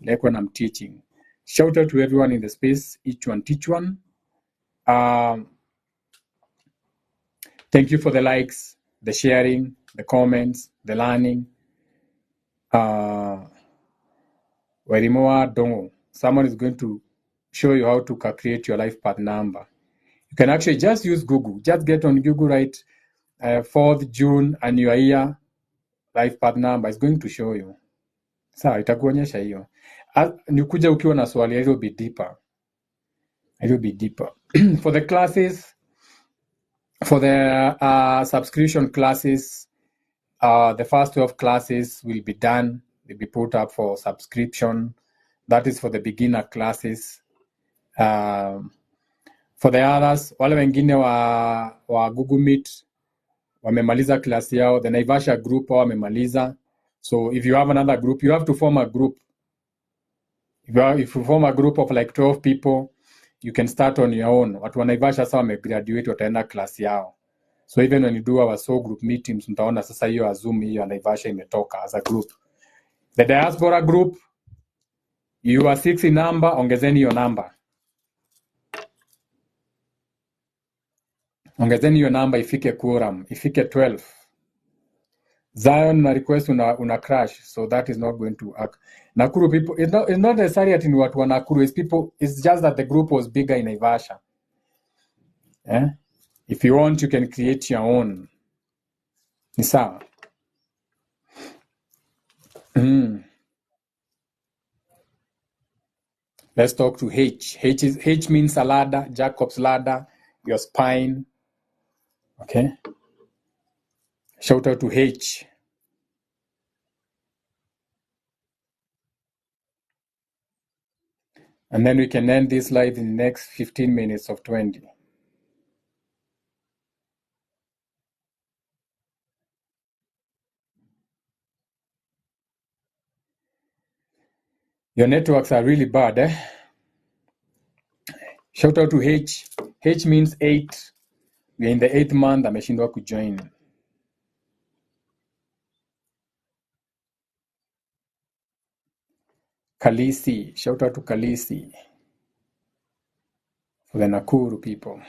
like when I'm teaching. Shout out to everyone in the space. Each one teach one. Thank you for the likes, the sharing, the comments, the learning. Warimoa Dongo. Someone is going to show you how to create your life path number. You can actually just use Google. Just get on Google, write 4th June and your year life path number. It's going to show you. Sawa, itakuonyesha hiyo. Nikuja ukiwa na swali, it will be deeper. It will be deeper. For the classes, for the subscription classes, the first 12 classes will be done. They'll be put up for subscription. That is for the beginner classes. For the others, wale wengine wa Google Meet wamemaliza class yao, the Naivasha group wamemaliza. So if you have another group, you have to form a group. If you form a group of like 12 people, you can start on your own. Watu wa Naivasha sasa wamegraduate, wataenda class yao. So even when you do our soul group meetings, mtaona sasa hiyo Zoom hiyo Naivasha imetoka as a group. The diaspora group, you are 6 in number, ongezeni your number. Ongezeni hiyo namba ifike quorum, ifike 12. Zion na request una crash, so that is not going to work. Nakuru people, it's not necessarily at in watu wa Nakuru, it's just that the group was bigger in Naivasha. If you want, you can create your own. Ni sawa. Let's talk to H. H means a ladder, Jacob's ladder, your spine. Okay. Shout out to H. And then we can end this live in the next 15 minutes of 20. Your networks are really bad, eh? Shout out to H. H means 8. We are in the 8th month. Ameshindwa kujoin. Kalisi. Shout out to Kalisi. For the Nakuru people.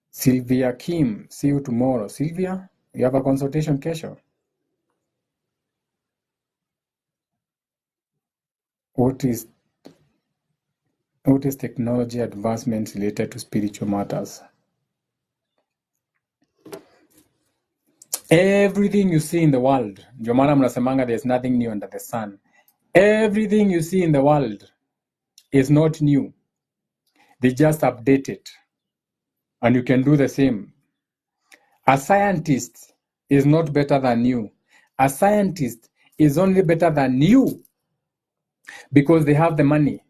Sylvia Kim. See you tomorrow. Sylvia, you have a consultation kesho. What is technology advancements related to spiritual matters? Everything you see in the world, ndio maana mnasemanga there's nothing new under the sun. Everything you see in the world is not new. They just update it. And you can do the same. A scientist is not better than you. A scientist is only better than you because they have the money.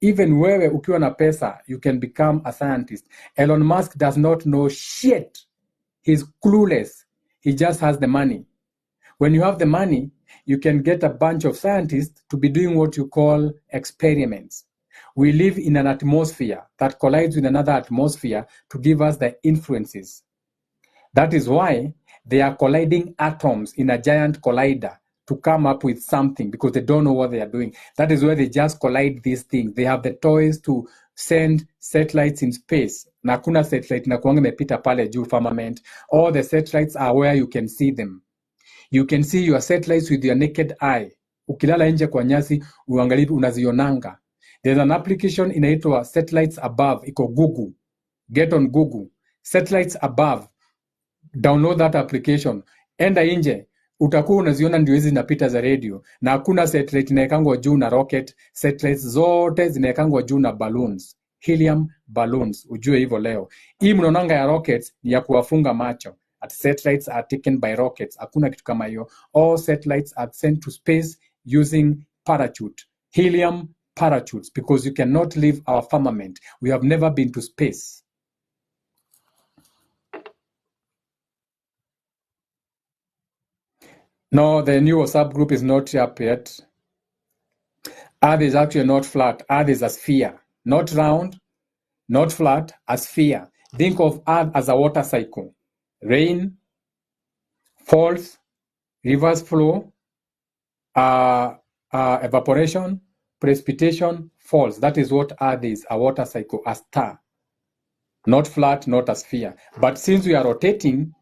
Even wewe ukiwa na pesa, you can become a scientist. Elon Musk does not know shit. He's clueless. He just has the money. When you have the money, you can get a bunch of scientists to be doing what you call experiments. We live in an atmosphere that collides with another atmosphere to give us the influences. That is why they are colliding atoms in a giant collider to come up with something because they don't know what they are doing. That is where they just collide these things. They have the toys to send satellites in space. Na kuna satellite na kuanga mepita pale juu firmament. All the satellites are where you can see them. You can see your satellites with your naked eye. Ukilala nje kwa nyasi, uangalie unazionanga. There's an application inaitwa Satellites Above. Iko Google. Get on Google. Satellites Above. Download that application. Enda nje. utakuwa unaziona ndio hizi zinapita za radio, na hakuna satellite inaekangwa juu na rocket. Satellites zote zinaekangwa juu na balloons, helium balloons. Ujue hivyo leo. Hii mnaonanga ya rockets ni ya kuwafunga macho. At satellites are taken by rockets. Hakuna kitu kama hiyo. All satellites are sent to space using parachute, helium parachutes, because you cannot leave our firmament. We have never been to space. No, the new WhatsApp group is not up yet. Earth is actually not flat. Earth is a sphere, not round, not flat, a sphere. Think of Earth as a water cycle. Rain falls, rivers flow, evaporation, precipitation, falls. That is what Earth is, a water cycle, a star. Not flat, not a sphere. But since we are rotating,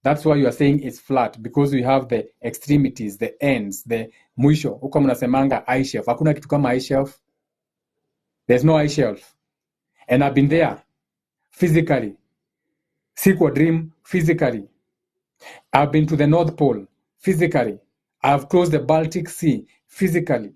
that's why you are saying it's flat, because we have the extremities, the ends, the mwisho. Huko mnasemanga ice shelf. Hakuna kitu kama ice shelf. There's no ice shelf. And I've been there physically. Sequel dream physically. I've been to the North Pole physically. I've crossed the Baltic Sea physically.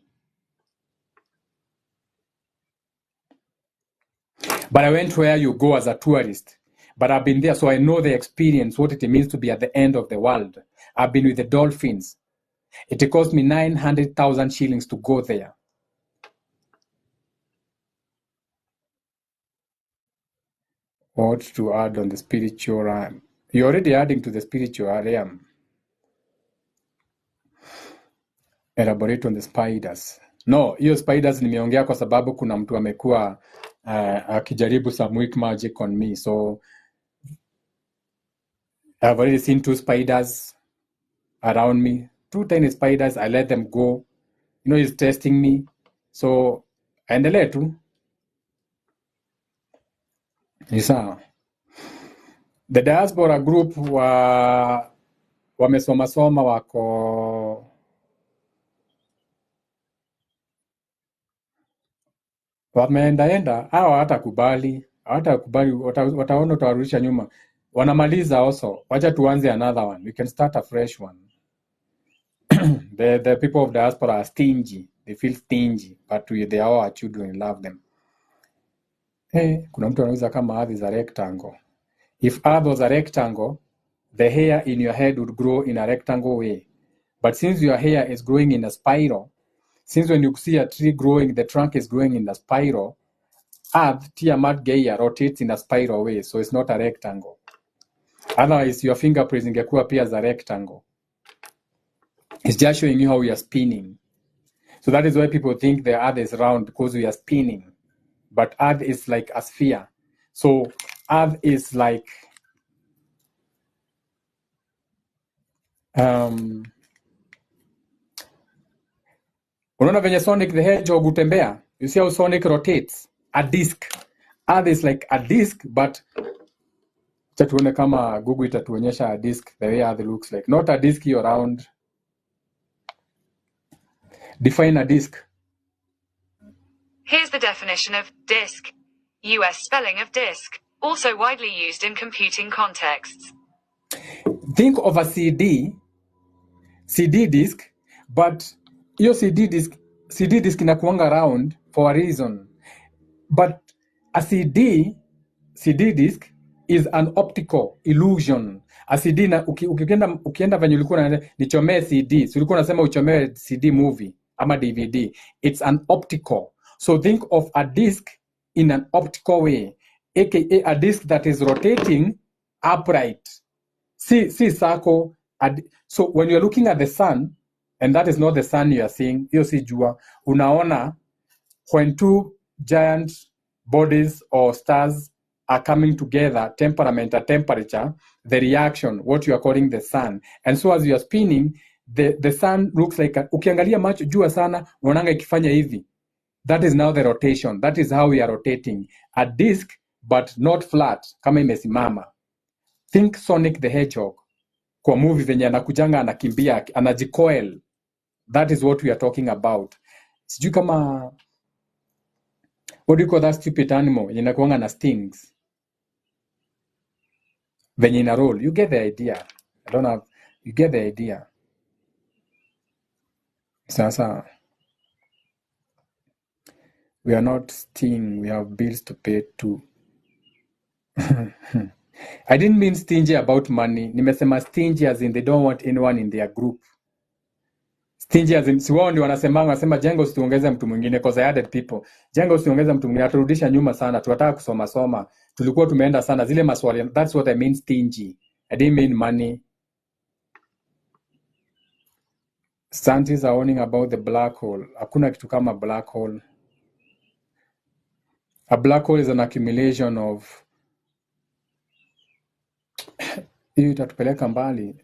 But I went where you go as a tourist. But I've been there, so I know the experience, what it means to be at the end of the world. I've been with the dolphins. It cost me 900,000 shillings to go there. What to add on the spiritual realm? You're already adding to the spiritual realm. Elaborate on the spiders. No, hiyo spiders nimeongea kwa sababu kuna mtu amekuwa akijaribu some weak magic on me. So I've already seen 2 spiders around me. 2 tiny spiders. I let them go. You know, he's testing me. So endelee tu. Ni sawa. The diaspora group wamesoma wako wameendaenda, hawa hawatakubali, wataona utawarudisha nyuma. Wanamaliza also. Wacha tuanze another one. We can start a fresh one. The people of diaspora are stingy. They feel stingy, but they are our children, we love them. Hey, kuna mtu anauliza kama Earth is a rectangle. If Earth was a rectangle, the hair in your head would grow in a rectangle way. But since your hair is growing in a spiral, since when you see a tree growing, the trunk is growing in a spiral, Earth, Tiamat Gaia, rotates in a spiral way, so it's not a rectangle. Otherwise, your fingerprints ingekuwa pia as a rectangle. It's just showing you how we are spinning. So that is why people think the Earth is round, because we are spinning. But Earth is like a sphere. So Earth is like unaona venye Sonic the Hedgehog hutembea? You see how Sonic rotates? A disc. Earth is like a disc, but tuone kama Google itatuonyesha a disc the way Earth looks like. Not a disc you're round. Define a disc. Here's the definition of disk. US spelling of disk, also widely used in computing contexts. Think of a CD disc, but your CD disc inakuanga round for a reason. But a CD disc is an optical illusion. A CD na ukienda venye ulikuwa nichomee CD, so ulikuwa unasema uchomee CD movie ama DVD. It's an optical. So think of a disc in an optical way, aka a disc that is rotating upright. See circle. So when you're looking at the sun, and that is not the sun you are seeing, hiyo si jua, unaona when 2 giant bodies or stars are coming together, temperament or temperature, the reaction, what you are calling the sun. And so as you are spinning, the sun looks like, ukiangalia macho jua sana, unaonanga ikifanya hivi. That is now the rotation. That is how we are rotating. A disc, but not flat, kama imesimama. Think Sonic the Hedgehog. Kwa movie venye anakujanga anakimbia, anajikoil. That is what we are talking about. Sijui kama, what do you call that stupid animal? Inakuanga na stings. Venye ina roll. You get the idea. I don't know. You get the idea. Sasa, we are not sting. We have bills to pay too. I didn't mean stingy about money. Nimesema stingy as in they don't want anyone in their group. Stingy as in, si wao ndio wanasema jengo usiongeze mtu mwingine because I added people. Jengo usiongeze mtu mwingine, aturudisha nyuma sana. Tunataka kusoma. Tulikuwa tumeenda sana zile maswali. That's what I mean stingy. I didn't mean money. Scientists are warning about the black hole. Hakuna kitu kama black hole. A black hole is an accumulation of hiyo itatupeleka mbali.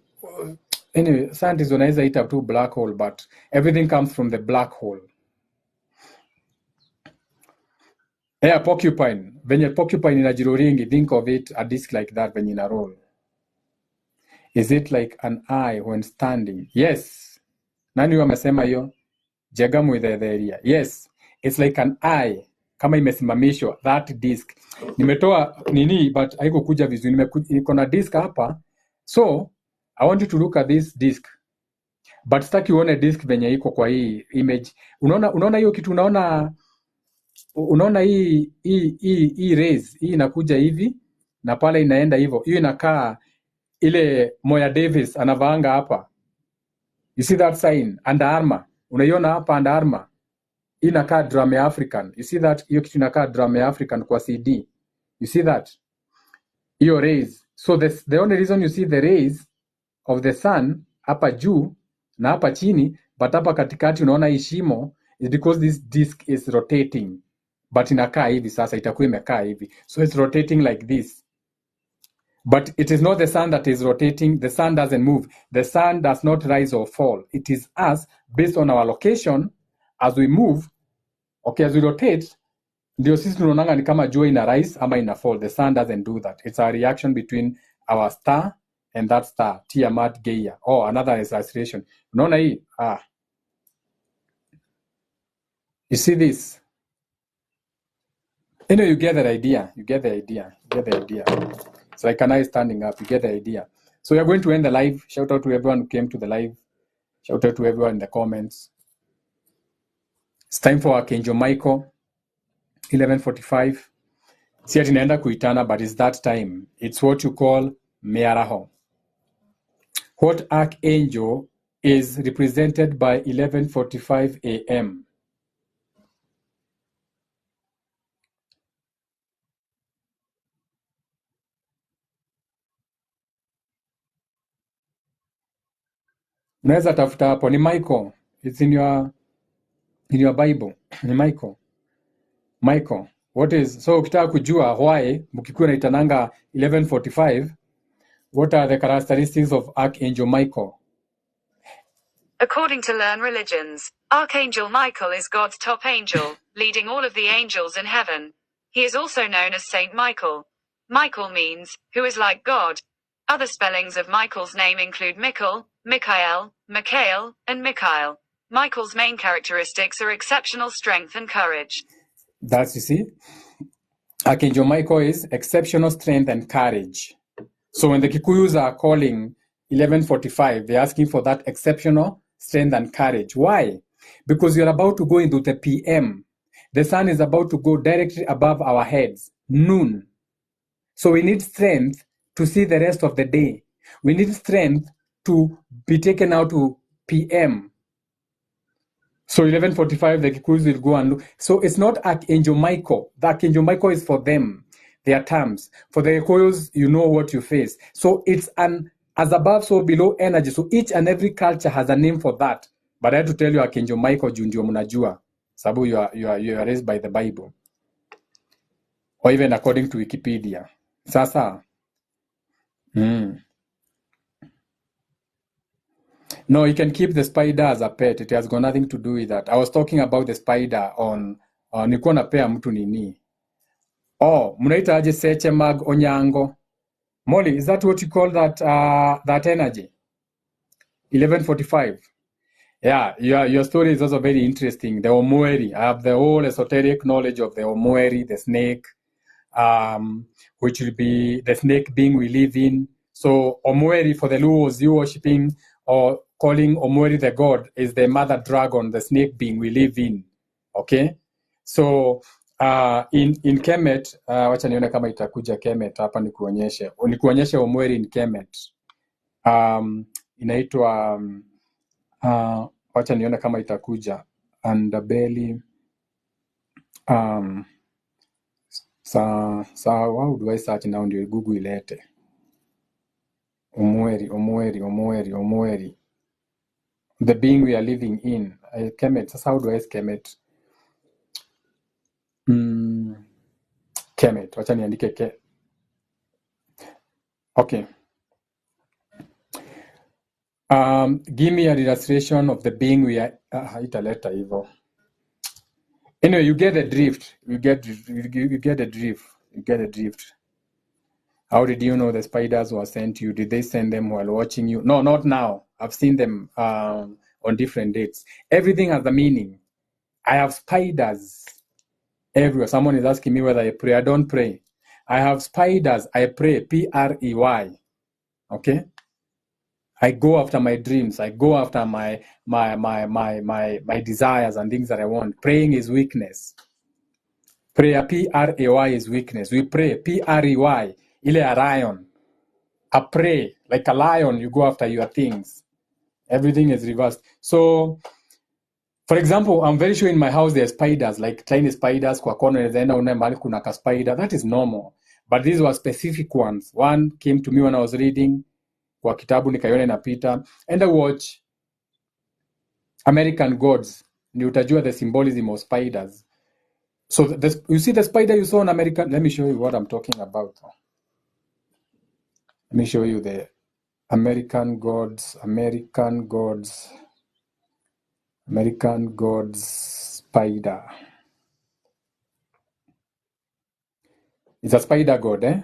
Anyway, scientists wanaweza ita tu black hole, but everything comes from the black hole. Yeah, porcupine. Venye porcupine inajiroringi, think of it a disc like that venye ina roll. Is it like an eye when standing? Yes. Nani wamesema hiyo? Jagamu with the area. Yes. It's like an eye. Kama imesimamishwa, that disc. Nimetoa nini, but haiko kuja vizuri. Niko na disc hapa. So, I want you to look at this disc. But sitaki uone disc venye iko kwa hii image. Unaona hiyo kitu, unaona hii rays, hii inakuja hivi na pale inaenda hivyo. Hiyo inakaa ile Moya Davis anavaanga hapa. You see that sign? Under Armour. Unaiona hapa Under Armour. Hii inakaa Drama African. You see that? Hiyo kitu inakaa Drama African kwa CD. You see that? Hiyo rays. So the only reason you see the rays of the sun hapa juu na hapa chini, but hapa katikati unaona hii shimo is because this disc is rotating. But inakaa hivi sasa, itakuwa imekaa hivi. So it's rotating like this. But it is not the sun that is rotating. The sun doesn't move. The sun does not rise or fall. It is us, based on our location, as we move, okay, as we rotate, ndio sisi tunaonanga ni kama jua ina rise ama ina fall. The sun doesn't do that. It's a reaction between our star and that star, Tiamat Gaia. Oh, another association. Unaona hii? You see this? You get the idea. It's like an eye standing up. You get the idea. So we are going to end the live. Shout out to everyone who came to the live. Shout out to everyone in the comments. It's time for Archangel Michael. 11:45. Si ati naenda kuitana, but it's that time. It's what you call Mearaho. What Archangel is represented by 11:45 a.m. Unaweza tafuta hapo, ni Michael. It's in your Bible. Ni Michael. What is, so ukitaka kujua why mkikuwa naitananga 11:45, what are the characteristics of Archangel Michael? According to Learn Religions, Archangel Michael is God's top angel, leading all of the angels in heaven. He is also known as Saint Michael. Michael means, who is like God. Other spellings of Michael's name include Michael, Michael, Mikhail, and Mikhail. Michael's main characteristics are exceptional strength and courage. That's, you see, Archangel Michael is exceptional strength and courage. So when the Kikuyus are calling 11:45, they're asking for that exceptional strength and courage. Why? Because you're about to go into the PM. The sun is about to go directly above our heads, noon. So we need strength to see the rest of the day. We need strength to be taken out to PM. So 11:45, the Kikuyus will go and look. So it's not Archangel Michael. The Archangel Michael is for them, their terms. For the Kikuyus, you know what you face. So it's an as above, so below energy. So each and every culture has a name for that. But I have to tell you, Archangel Michael, ndio mnajua. Sababu you are raised by the Bible. Or even according to Wikipedia. Sasa. No, you can keep the spider as a pet. It has got nothing to do with that. I was talking about the spider on nilikuwa napea mtu nini. Oh, mnaita aje Seche Mag Onyango? Molly, is that what you call that energy? 11:45. Yeah, your story is also very interesting. The Omueri. I have the whole esoteric knowledge of the Omueri, the snake, which will be the snake being we live in. So Omueri, for the Luos, you worshipping or calling Omweri the god is the mother dragon, the snake being we live in. Okay? So in Kemet, wacha nione kama itakuja Kemet hapa nikuonyeshe Omweri in Kemet. Inaitwa wacha nione kama itakuja Underbelly. How do I search now ndio Google ilete Omweri, the being we are living in. Kemet. Sasa how do I Kemet? Kemet. Wacha niandike Okay. Give me an illustration of the being we are. Italeta hivyo. Anyway, you get the drift. You get the drift. How did you know the spiders were sent to you? Did they send them while watching you? No, not now. I've seen them on different dates. Everything has a meaning. I have spiders everywhere. Someone is asking me whether I pray. I don't pray. I have spiders. I pray. Prey. Okay? I go after my dreams. I go after my desires and things that I want. Praying is weakness. Prayer, P-R-A-Y, is weakness. We pray, P-R-E-Y, ile a lion. I pray, like a lion, you go after your things. Everything is reversed. So, for example, I'm very sure in my house there are spiders, like tiny spiders, kwa corner, kuna ka spider. That is normal. But these were specific ones. One came to me when I was reading, kwa kitabu nikaiona inapita, and I watch American Gods. Ni utajua the symbolism of spiders. So you see the spider you saw in American. Let me show you what I'm talking about. Let me show you the American Gods spider. It's a spider god, eh?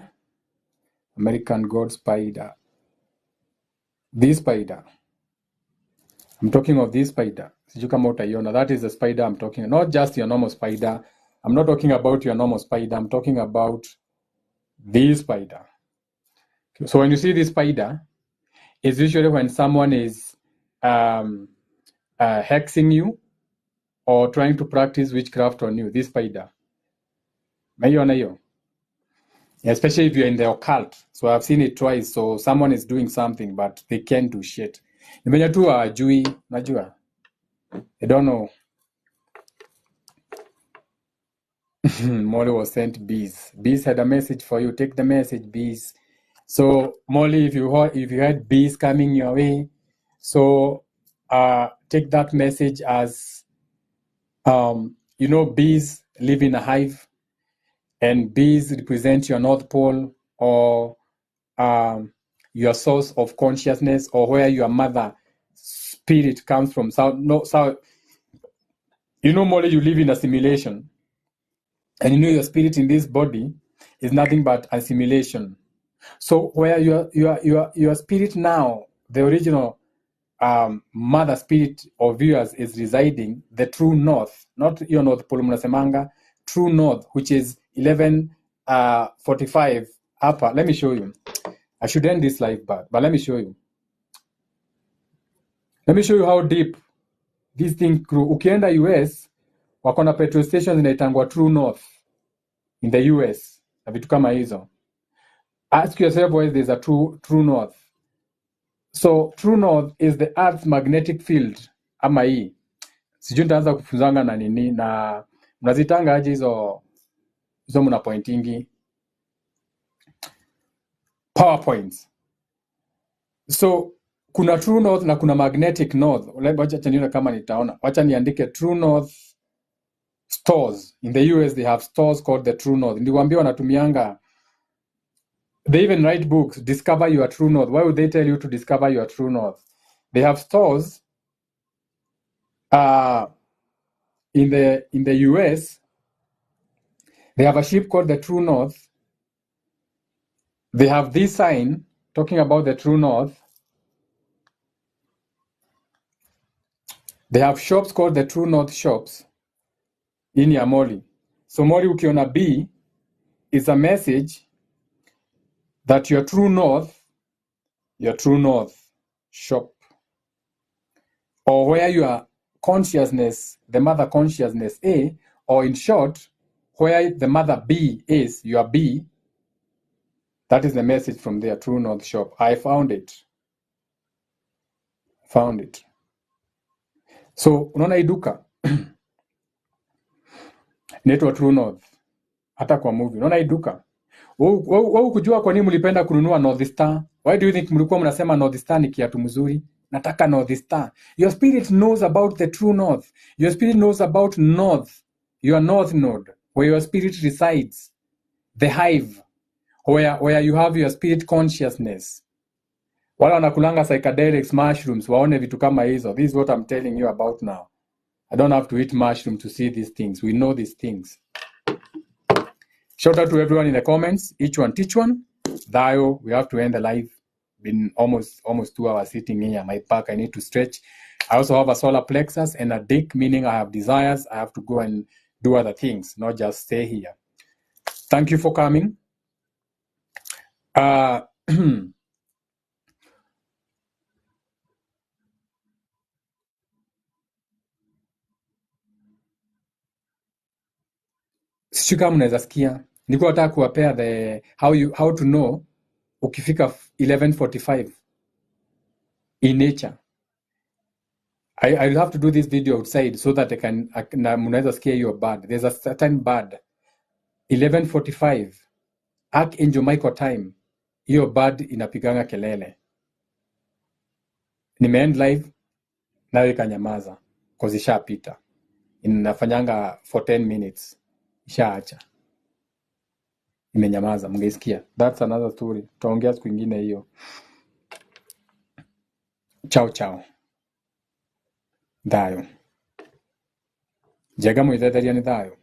American God spider. This spider. I'm talking of this spider. That is the spider I'm talking. Not just your normal spider. I'm not talking about your normal spider. I'm talking about this spider. So when you see this spider, it's usually when someone is hexing you or trying to practice witchcraft on you. This spider. Especially if you're in the occult. So I've seen it twice. So someone is doing something, but they can't do shit. I don't know. Molly was sent bees. Bees had a message for you. Take the message, bees. So Molly, if you had bees coming your way, so take that message as bees live in a hive, and bees represent your North Pole or your source of consciousness, or where your mother spirit comes from. Molly, you live in a simulation. And your spirit in this body is nothing but a simulation. So where your spirit now, the original mother spirit of yours is residing, the true north, not your North Pole mnasemanga, true north, which is 11:45 upper. Let me show you. I should end this live but let me show you. Let me show you how deep this thing grew. Ukienda US, wako na petrol stations inaitangwa True North in the US. Na vitu kama hizo. Ask yourself why there's a true north. So True North is the Earth's magnetic field. Ama hii. Sijui nitaanza kufunzanga na nini na mnazitanga aje hizo mna pointingi. PowerPoints. So kuna True North na kuna Magnetic North. Wacha nione kama nitaona. Wacha niandike True North stores. In the US they have stores called the True North. Niliwaambia wanatumianga. They even write books, Discover Your True North. Why would they tell you to discover your True North? They have stores in the US. They have a ship called the True North. They have this sign talking about the True North. They have shops called the True North shops in your Molly. So Molly ukiona B is a message that your True North shop or where your consciousness, the mother consciousness A, or in short, where the mother B is, your B, that is the message from their True North shop. I found it. Found it. So, unaona hii duka inaitwa True North. Hata kwa movie. Unaona hii duka? Wewe kujua kwa nini mlipenda kununua North Star? Why do you think mlikuwa mnasema North Star ni kiatu mzuri? Nataka North Star. Your spirit knows about the True North. Your spirit knows about North. Your North Node, where your spirit resides. The hive, where you have your spirit consciousness. Wala wanakulanga psychedelics, mushrooms, waone vitu kama hizo. This is what I'm telling you about now. I don't have to eat mushroom to see these things. We know these things. Shout out to everyone in the comments. Each one teach one. Dayo, we have to end the live. Been almost 2 hours sitting here. My back, I need to stretch. I also have a solar plexus and a dick, meaning I have desires. I have to go and do other things, not just stay here. Thank you for coming. Sijui kama mnaweza sikia. Nilikuwa nataka kuwapea the how to know ukifika 11:45 in nature. I'll have to do this video outside so that mnaweza sikia your bird. There's a certain bird 11:45 Archangel Michael time. Hiyo bird inapiganga kelele. Nimeend live nayo ikanyamaza cause ishapita. Inafanyanga for 10 minutes. Ishaacha. Imenyamaza, mngeisikia. That's another story. Tutaongea siku nyingine hiyo. Ciao ciao. Dayo. Jega mwithetherĩa nĩ thayũ.